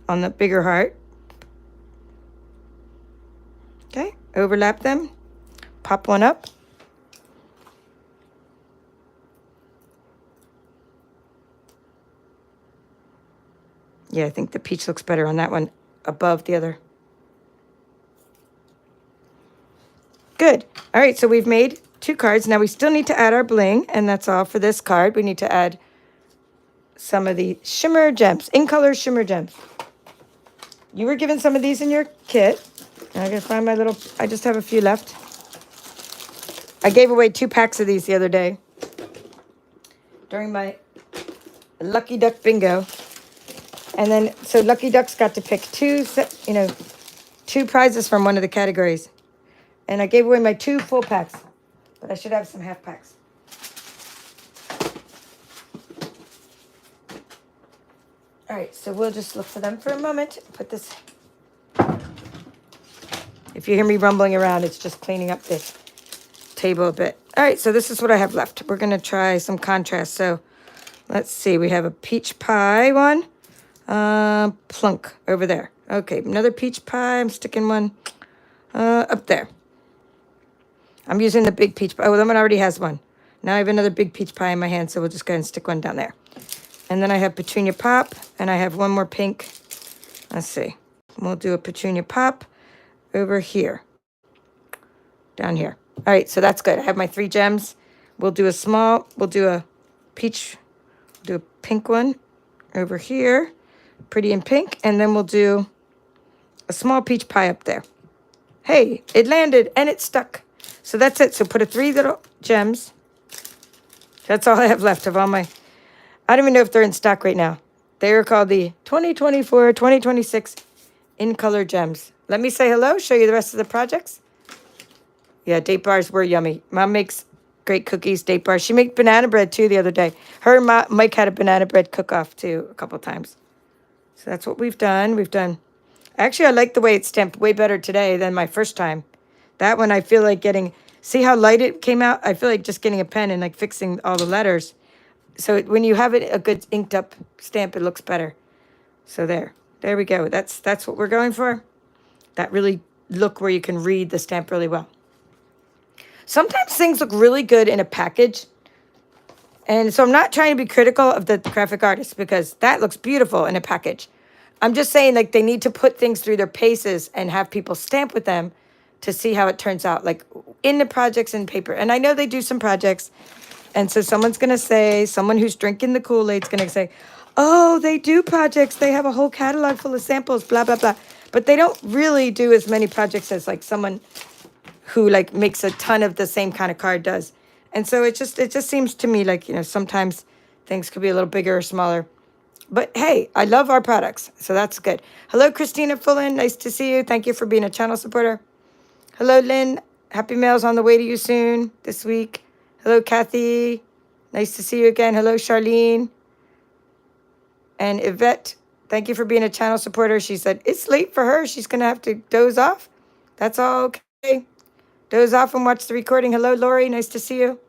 on the bigger heart. Okay, overlap them, pop one up. Yeah, I think the peach looks better on that one above the other. Good. All right, so we've made 2 cards. Now we still need to add our bling, and that's all for this card. We need to add some of the shimmer gems, in color shimmer gems. You were given some of these in your kit. And I'm going to find my little, I just have a few left. I gave away 2 packs of these the other day during my Lucky Duck bingo. And then, so Lucky Ducks got to pick 2 prizes from one of the categories. And I gave away my 2 full packs, but I should have some half packs. All right, so we'll just look for them for a moment. Put this. If you hear me rumbling around, it's just cleaning up the table a bit. All right, so this is what I have left. We're going to try some contrast. So let's see. We have a peach pie one. Plunk over there. Okay, another peach pie. I'm sticking one up there. I'm using the big peach pie. Oh, that one already has one. Now I have another big peach pie in my hand, so we'll just go ahead and stick one down there. And then I have petunia pop, and I have one more pink. Let's see. We'll do a petunia pop over here. Down here. All right, so that's good. I have my 3 gems. We'll do a peach, do a pink one over here. Pretty in pink. And then we'll do a small peach pie up there. Hey, it landed and it stuck. So that's it. So put 3 little gems. That's all I have left of all my, I don't even know if they're in stock right now. They are called the 2024, 2026 in color gems. Let me say hello, show you the rest of the projects. Yeah, date bars were yummy. Mom makes great cookies, date bars. She made banana bread too the other day. Her and Mike had a banana bread cook-off too a couple times. So that's what we've done. Actually, I like the way it's stamped way better today than my first time. That one I feel like see how light it came out? I feel like just getting a pen and like fixing all the letters. So when you have a good inked up stamp, it looks better. So there we go. That's what we're going for. That really look where you can read the stamp really well. Sometimes things look really good in a package. And so I'm not trying to be critical of the graphic artist because that looks beautiful in a package. I'm just saying like they need to put things through their paces and have people stamp with them to see how it turns out, like in the projects in paper. And I know they do some projects And so someone's going to say, someone who's drinking the Kool-Aid's going to say, oh, they do projects. They have a whole catalog full of samples, blah, blah, blah. But they don't really do as many projects as like someone who like makes a ton of the same kind of card does. And so it just seems to me like, sometimes things could be a little bigger or smaller. But hey, I love our products, so that's good. Hello, Christina Fullen. Nice to see you. Thank you for being a channel supporter. Hello, Lynn. Happy mail's on the way to you soon this week. Hello, Kathy. Nice to see you again. Hello, Charlene. And Yvette, thank you for being a channel supporter. She said, it's late for her. She's going to have to doze off. That's all okay. Doze off and watch the recording. Hello, Lori. Nice to see you.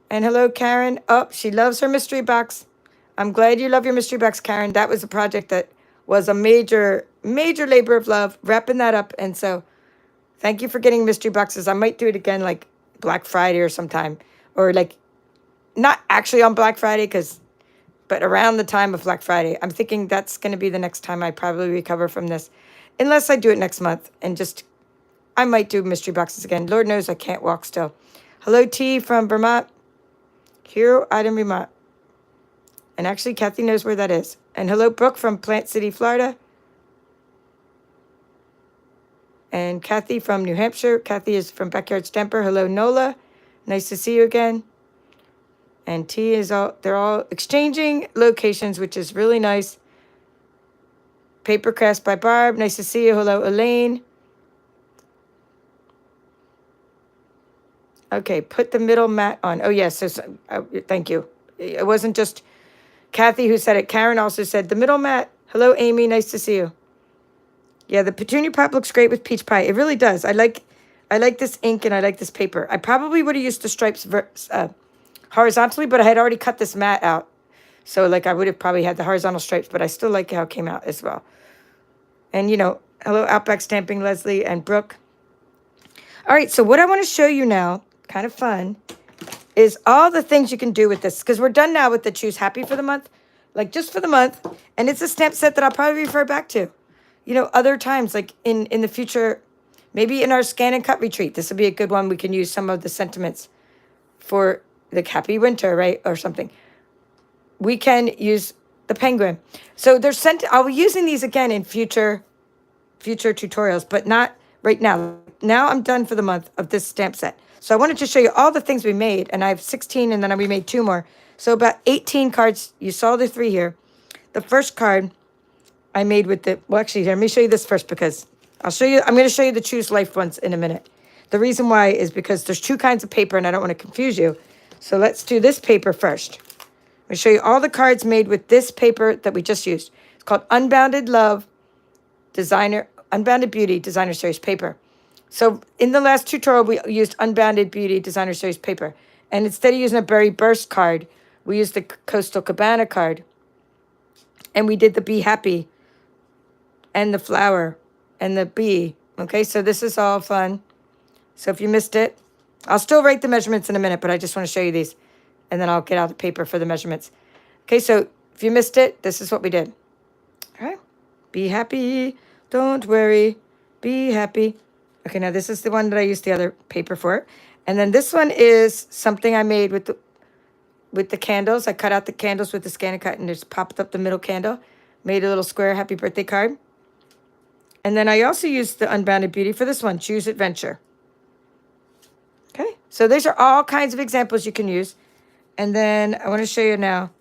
And hello, Karen. Oh, she loves her mystery box. I'm glad you love your mystery box, Karen. That was a project that was a major, major labor of love, wrapping that up. And so thank you for getting mystery boxes. I might do it again like Black Friday or sometime. Or like, not actually on Black Friday, but around the time of Black Friday. I'm thinking that's going to be the next time I probably recover from this. Unless I do it next month and I might do mystery boxes again. Lord knows I can't walk still. Hello, T from Vermont. Hero Item Vermont. And actually, Kathy knows where that is. And hello, Brooke from Plant City, Florida. And Kathy from New Hampshire. Kathy is from Backyard Stamper. Hello, Nola. Nice to see you again. And T is they're all exchanging locations, which is really nice. Paper Crafts by Barb. Nice to see you. Hello, Elaine. Okay, put the middle mat on. Oh, yes. Thank you. It wasn't just Kathy who said it. Karen also said the middle mat. Hello, Amy. Nice to see you. Yeah, the petunia pop looks great with peach pie. It really does. I like this ink and I like this paper. I probably would have used the stripes horizontally, but I had already cut this mat out. So like I would have probably had the horizontal stripes, but I still like how it came out as well. And hello, Outback Stamping, Leslie and Brooke. All right, so what I want to show you now, kind of fun, is all the things you can do with this. Because we're done now with the Choose Happy for the month. Like just for the month. And it's a stamp set that I'll probably refer back to. Other times, like in the future, maybe in our scan and cut retreat. This will be a good one. We can use some of the sentiments for the happy winter, right? Or something. We can use the penguin. So I'll be using these again in future tutorials, but not right now. Now I'm done for the month of this stamp set. So I wanted to show you all the things we made, and I have 16, and then we made 2 more. So about 18 cards. You saw the 3 here. The first card I made with actually, let me show you this first because I'm going to show you the Choose Life ones in a minute. The reason why is because there's 2 kinds of paper, and I don't want to confuse you. So let's do this paper first. I'm going to show you all the cards made with this paper that we just used. It's called Unbounded Beauty Designer Series paper. So in the last tutorial, we used Unbounded Beauty Designer Series paper. And instead of using a Berry Burst card, we used the Coastal Cabana card. And we did the Be Happy and the flower and the bee. Okay, so this is all fun. So if you missed it, I'll still write the measurements in a minute, but I just want to show you these. And then I'll get out the paper for the measurements. Okay, so if you missed it, this is what we did. All right, be happy, don't worry, be happy. Okay, now this is the one that I used the other paper for. And then this one is something I made with the candles. I cut out the candles with the scan and cut and just popped up the middle candle. Made a little square happy birthday card. And then I also used the Unbounded Beauty for this one, Choose Adventure. Okay, so these are all kinds of examples you can use. And then I want to show you now.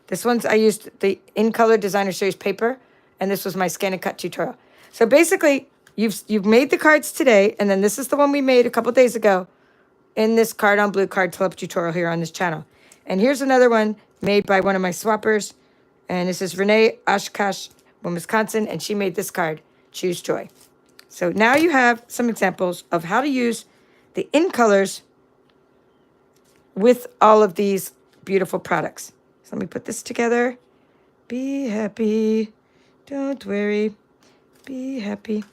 This one's, I used the In Color Designer Series paper. And this was my scan and cut tutorial. So basically, you've made the cards today. And then this is the one we made a couple days ago in this Card on Blue Card Club tutorial here on this channel. And here's another one made by one of my swappers. And this is Renee Oshkosh from Wisconsin. And she made this card, Choose Joy. So now you have some examples of how to use the In Colors with all of these beautiful products. So let me put this together. Be happy. Don't worry. Be happy.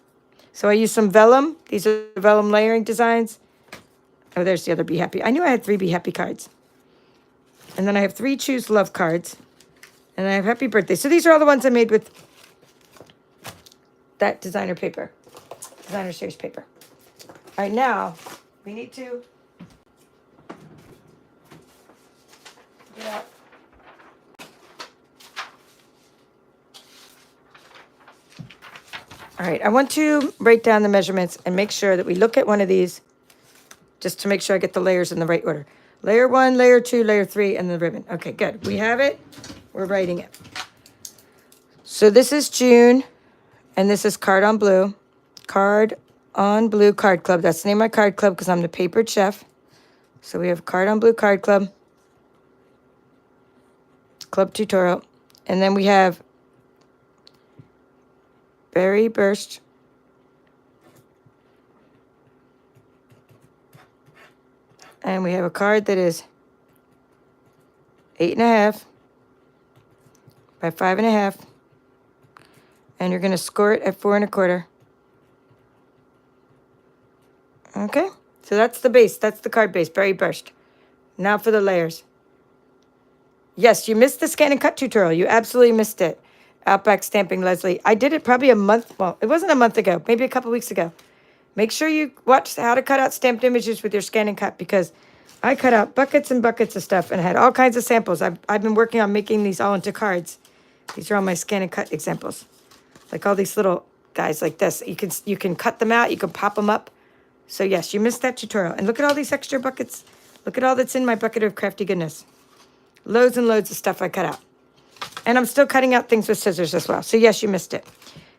So I used some vellum. These are vellum layering designs. Oh, there's the other Be Happy. I knew I had 3 Be Happy cards. And then I have 3 Choose Love cards. And I have Happy Birthday. So these are all the ones I made with that designer paper. Designer Series paper. All right, now we need to All right, I want to write down the measurements and make sure that we look at one of these just to make sure I get the layers in the right order. Layer 1, layer 2, layer 3, and the ribbon. Okay, good. We have it. We're writing it. So this is June, and this is Card on Blue. Card on Blue Card Club. That's the name of my card club because I'm the papered chef. So we have Card on Blue Card Club. Club tutorial. And then we have Berry Burst. And we have a card that is 8.5 by 5.5. And you're going to score it at 4.25. Okay, so that's the base. That's the card base, Berry Burst. Now for the layers. Yes, you missed the scan and cut tutorial. You absolutely missed it. Outback Stamping Leslie. I did it probably a month. Well, it wasn't a month ago. Maybe a couple weeks ago. Make sure you watch how to cut out stamped images with your scan and cut because I cut out buckets and buckets of stuff and had all kinds of samples. I've been working on making these all into cards. These are all my scan and cut examples. Like all these little guys like this. You can cut them out. You can pop them up. So yes, you missed that tutorial. And look at all these extra buckets. Look at all that's in my bucket of crafty goodness. Loads and loads of stuff I cut out. And I'm still cutting out things with scissors as well. So yes, you missed it.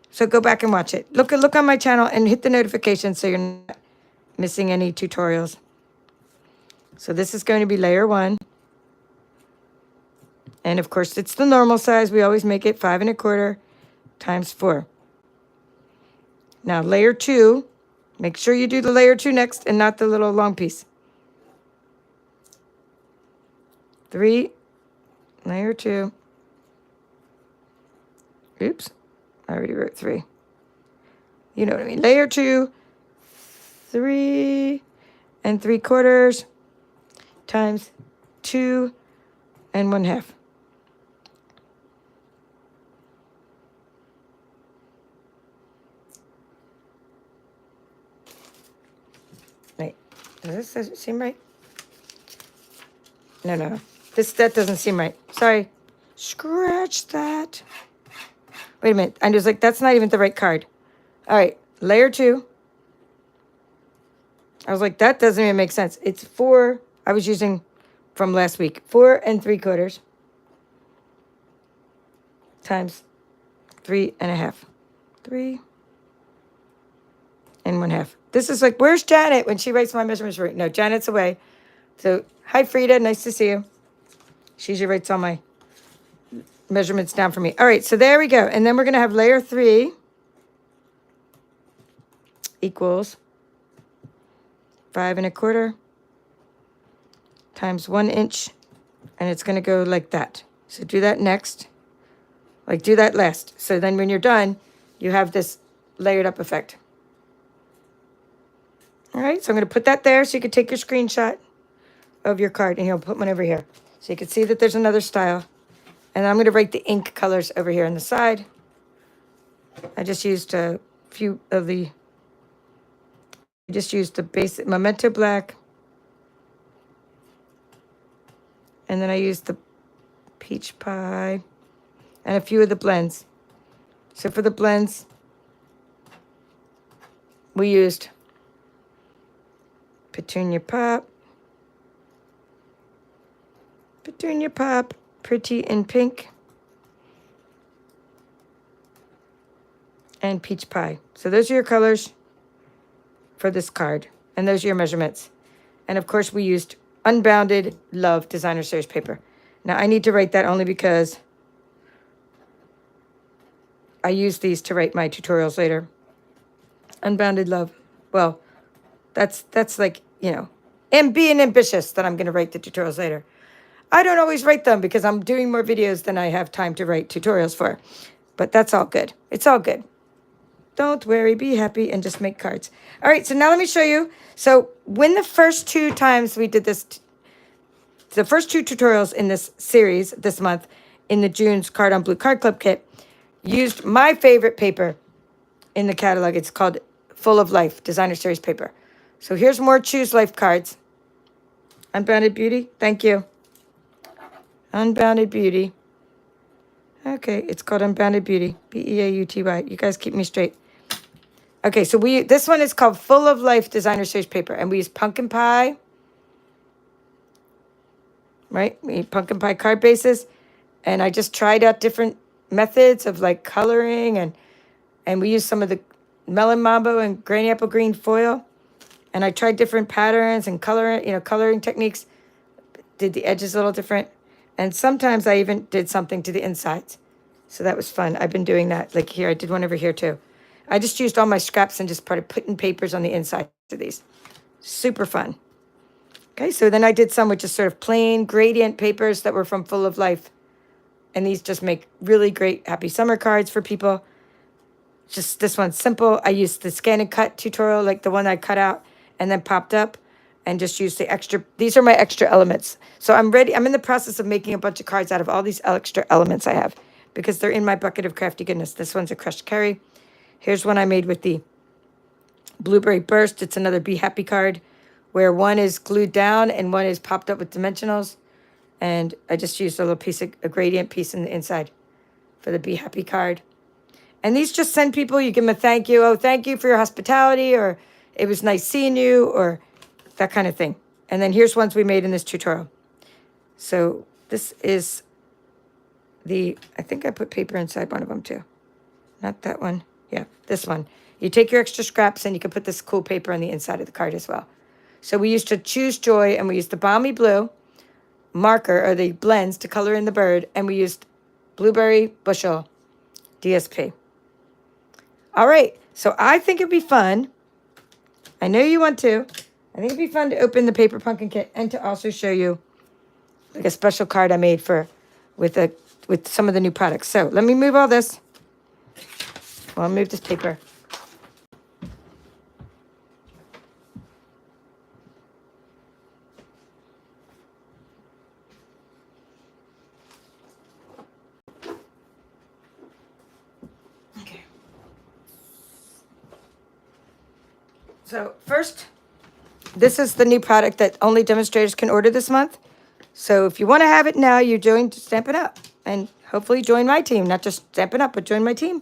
So go back and watch it. Look on my channel and hit the notification so you're not missing any tutorials. So this is going to be layer 1. And of course, it's the normal size. We always make it 5.25 times 4. Now layer 2, make sure you do the layer 2 next and not the little long piece. 3, layer 2. Oops, I already wrote 3. You know what I mean. Layer 2, 3.75 times 2.5. Wait, does this seem right? No. That doesn't seem right. Sorry. Scratch that. Wait a minute. I was like, that's not even the right card. All right, layer 2. I was like, that doesn't even make sense. It's 4. I was using from last week. 4.75 times 3.5. 3.5. This is like, where's Janet when she writes my measurements right? No, Janet's away. So, hi, Frida. Nice to see you. She usually writes all my measurements down for me. All right, so there we go. And then we're going to have layer 3 equals 5.25 times 1 inch. And it's going to go like that. So do that next. Like do that last. So then when you're done, you have this layered up effect. All right, so I'm going to put that there so you can take your screenshot of your card. And you'll put one over here. So you can see that there's another style. And I'm going to write the ink colors over here on the side. I just used a few of the, I just used the basic Memento Black. And then I used the Peach Pie and a few of the blends. So for the blends, we used Petunia Pop, Pretty in Pink, and Peach Pie. So those are your colors for this card. And those are your measurements. And of course we used Unbounded Love Designer Series paper. Now I need to write that only because I use these to write my tutorials later. Unbounded Love. Well, that's like, you know, and being ambitious that I'm going to write the tutorials later. I don't always write them because I'm doing more videos than I have time to write tutorials for. But that's all good. It's all good. Don't worry, be happy, and just make cards. All right, so now let me show you. So when the first 2 times we did this, the first 2 tutorials in this series this month in the June's Card on Blue Card Club kit, used my favorite paper in the catalog. It's called Full of Life Designer Series paper. So here's more Choose Life cards. Unbounded Beauty, thank you. Unbounded Beauty. Okay, it's called Unbounded Beauty. Beauty. You guys keep me straight. Okay, so this one is called Full of Life Designer Series paper, and we use pumpkin pie, right? We use pumpkin pie card bases, and I just tried out different methods of like coloring, and we use some of the melon mambo and granny apple green foil, and I tried different patterns and coloring techniques. Did the edges a little different, and sometimes I even did something to the insides. So that was fun. I've been doing that. Like here, I did one over here too. I just used all my scraps and just started putting papers on the inside of these. Super fun. Okay, so then I did some with just sort of plain gradient papers that were from Full of Life. And these just make really great happy summer cards for people. Just this one's simple. I used the scan and cut tutorial, like the one I cut out and then popped up, and just used the extra. These are my extra elements. So I'm ready. I'm in the process of making a bunch of cards out of all these extra elements I have, because they're in my bucket of crafty goodness. This one's a crushed curry. Here's one I made with the blueberry burst. It's another Be Happy card where one is glued down and one is popped up with dimensionals. And I just used a little piece of a gradient piece in the inside for the Be Happy card. And these just send people, you give them a thank you. Oh, thank you for your hospitality, or it was nice seeing you, or that kind of thing. And then here's ones we made in this tutorial. So this is I think I put paper inside one of them too. Not that one. Yeah, this one. You take your extra scraps and you can put this cool paper on the inside of the card as well. So we used to choose Joy, and we used the Balmy Blue marker, or the blends, to color in the bird, and we used Blueberry Bushel DSP. All right, so I think it'd be fun. I know you want to. I think it'd be fun to open the paper pumpkin kit and to also show you like a special card I made with some of the new products. So let me move all this. Well, I'll move this paper. Okay. So first, this is the new product that only demonstrators can order this month. So if you want to have it now, you're joined Stampin' Up. And hopefully join my team. Not just Stampin' Up, but join my team.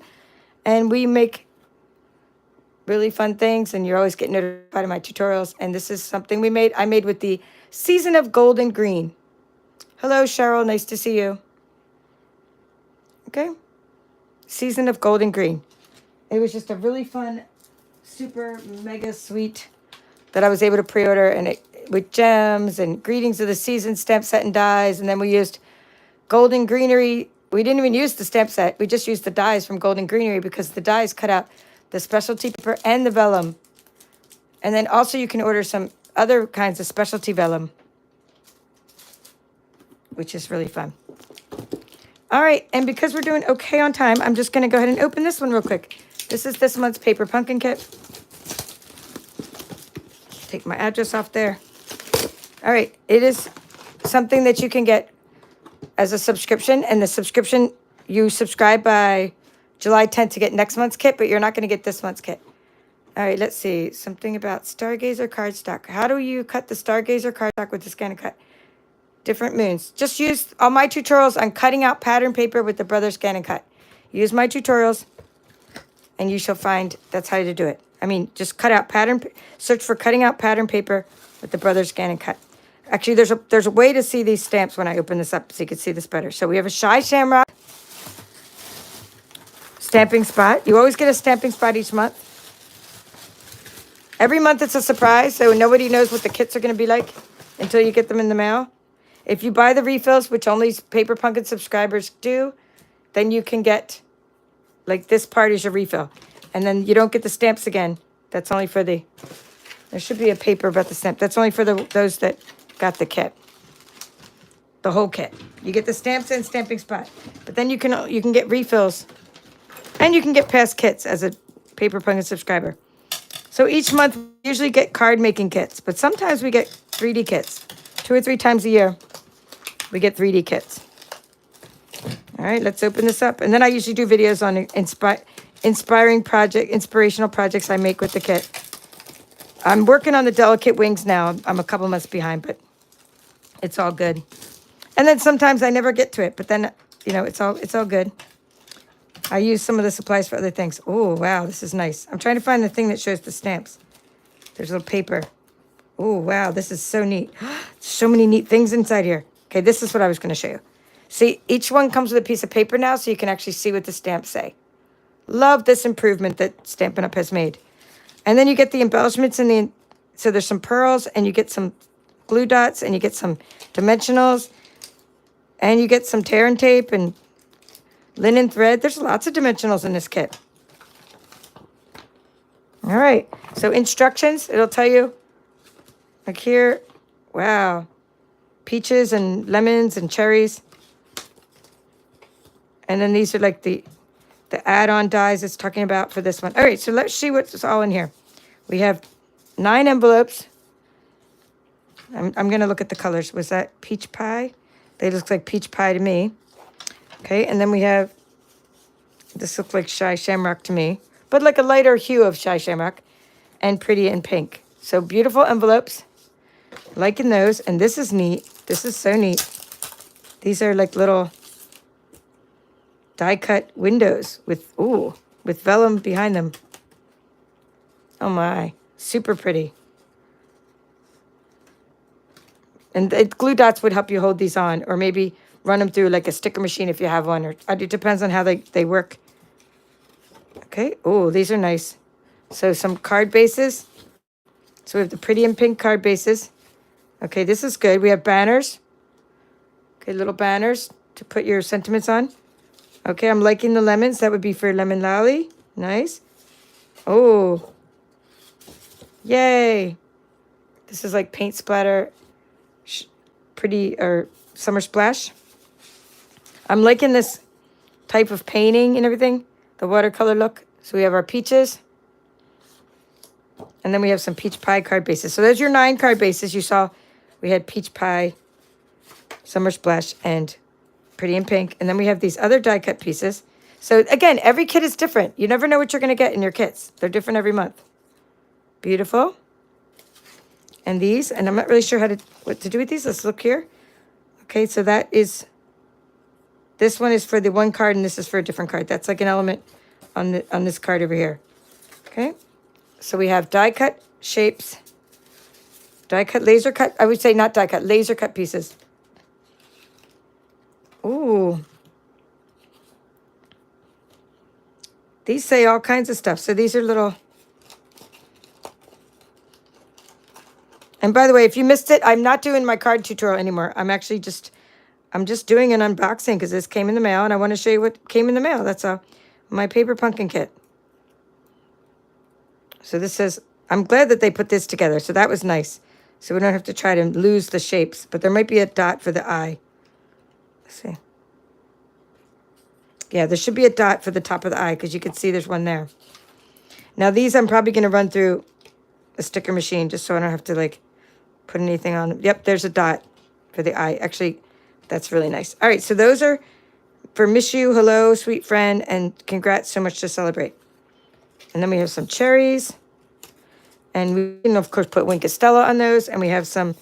And we make really fun things, and you're always getting notified of my tutorials. And this is something I made with the Season of Golden Green. Hello, Cheryl. Nice to see you. Okay. Season of Golden Green. It was just a really fun, super mega sweet that I was able to pre-order, and with gems and greetings of the season stamp set and dies. And then we used Golden Greenery. We didn't even use the stamp set. We just used the dies from Golden Greenery, because the dies cut out the specialty paper and the vellum. And then also you can order some other kinds of specialty vellum, which is really fun. All right, and because we're doing okay on time, I'm just going to go ahead and open this one real quick. This is this month's paper pumpkin kit. Take my address off there. All right, it is something that you can get as a subscription, and the subscription, you subscribe by July 10th to get next month's kit, but you're not going to get this month's kit. All right, let's see. Something about Stargazer cardstock. How do you cut the Stargazer cardstock with the scan and cut? Different moons. Just use all my tutorials on cutting out pattern paper with the Brother Scan and Cut. Use my tutorials, and you shall find that's how to do it. I mean, just cut out pattern, search for cutting out pattern paper with the Brother Scan and Cut. Actually, there's a way to see these stamps when I open this up so you can see this better. So we have a Shy Shamrock stamping spot. You always get a stamping spot each month. Every month it's a surprise, so nobody knows what the kits are going to be like until you get them in the mail. If you buy the refills, which only Paper Pumpkin subscribers do, then you can get, like, this part is your refill. And then you don't get the stamps again. That's only for there should be a paper about the stamp. That's only for those that got the kit. The whole kit. You get the stamps and stamping spot. But then you can get refills. And you can get past kits as a Paper Pumpkin subscriber. So each month, we usually get card making kits. But sometimes we get 3D kits. 2 or 3 times a year, we get 3D kits. All right, let's open this up. And then I usually do videos on inspirational projects I make with the kit. I'm working on the delicate wings now. I'm a couple months behind, but it's all good. And then sometimes I never get to it, but then, it's all good. I use some of the supplies for other things. Oh, wow, this is nice. I'm trying to find the thing that shows the stamps. There's a little paper. Oh, wow, this is so neat. So many neat things inside here. Okay, this is what I was going to show you. See, each one comes with a piece of paper now, so you can actually see what the stamps say. Love this improvement that Stampin' Up! Has made. And then you get the embellishments in the... So there's some pearls, and you get some glue dots, and you get some dimensionals, and you get some tear and tape and linen thread. There's lots of dimensionals in this kit. All right, so instructions, it'll tell you, like here, wow, peaches and lemons and cherries. And then these are like the add-on dies it's talking about for this one. All right, so let's see what's all in here. We have 9 envelopes. I'm going to look at the colors. Was that peach pie? They look like peach pie to me. Okay, and then we have, this looks like Shy Shamrock to me, but like a lighter hue of Shy Shamrock, and pretty and pink. So beautiful envelopes, liking those. And this is neat. This is so neat. These are like little die cut windows with, ooh, with vellum behind them. Oh my, super pretty. And the glue dots would help you hold these on, or maybe run them through like a sticker machine if you have one, or it depends on how they work. Okay, oh, these are nice. So some card bases. So we have the pretty and pink card bases. Okay, this is good. We have banners. Okay, little banners to put your sentiments on. Okay, I'm liking the lemons. That would be for Lemon Lolly. Nice. Oh, yay. This is like paint splatter, pretty, or summer splash. I'm liking this type of painting and everything, the watercolor look. So we have our peaches. And then we have some peach pie card bases. So there's your 9 card bases. You saw we had peach pie, summer splash, and pretty and pink. And then we have these other die cut pieces. So again, every kit is different. You never know what you're going to get in your kits. They're different every month. Beautiful. And these, and I'm not really sure what to do with these. Let's look here. Okay, so that is, this one is for the one card, and this is for a different card. That's like an element on this card over here. Okay, so we have die cut shapes, die cut, laser cut. I would say not die cut, laser cut pieces. Ooh. These say all kinds of stuff. So these are little... And by the way, if you missed it, I'm not doing my card tutorial anymore. I'm just doing an unboxing because this came in the mail, and I want to show you what came in the mail. That's my paper pumpkin kit. So this says, I'm glad that they put this together. So that was nice. So we don't have to try to lose the shapes, but there might be a dot for the eye. Let's see. Yeah, there should be a dot for the top of the eye because you can see there's one there. Now these I'm probably going to run through a sticker machine just so I don't have to like put anything on them. Yep, there's a dot for the eye. Actually, that's really nice. All right, so those are for Miss You, hello, sweet friend, and congrats, so much to celebrate. And then we have some cherries. And we can, of course, put Wink Estella on those. And we have some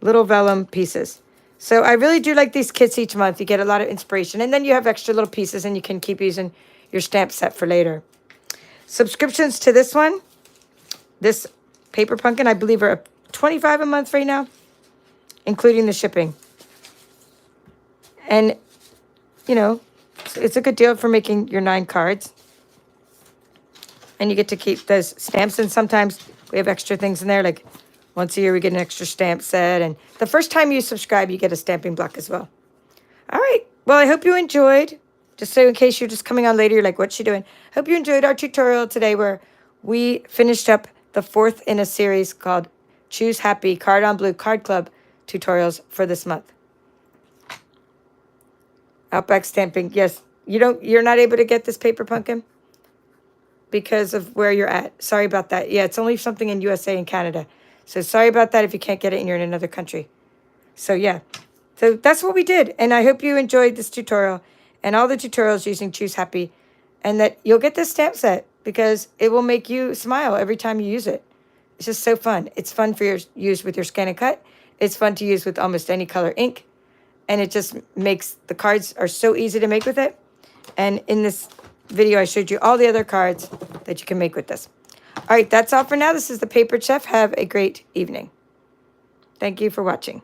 little vellum pieces. So I really do like these kits each month. You get a lot of inspiration. And then you have extra little pieces, and you can keep using your stamp set for later. Subscriptions to this one, this paper pumpkin, I believe are $25 a month right now, including the shipping. And, you know, it's a good deal for making your 9 cards. And you get to keep those stamps. And sometimes we have extra things in there. Like once a year, we get an extra stamp set. And the first time you subscribe, you get a stamping block as well. All right. Well, I hope you enjoyed. Just so in case you're just coming on later, you're like, what's she doing? Hope you enjoyed our tutorial today where we finished up the 4th in a series called Choose Happy Card on Blue Card Club tutorials for this month. Outback stamping. Yes, you're not able to get this paper pumpkin because of where you're at. Sorry about that. Yeah, it's only something in USA and Canada. So sorry about that if you can't get it and you're in another country. So yeah, so that's what we did. And I hope you enjoyed this tutorial and all the tutorials using Choose Happy, and that you'll get this stamp set because it will make you smile every time you use it. It's just so fun. It's fun for your use with your Scan and Cut. It's fun to use with almost any color ink. And it just makes the cards are so easy to make with it. And in this video, I showed you all the other cards that you can make with this. All right, that's all for now. This is the Paper Chef. Have a great evening. Thank you for watching.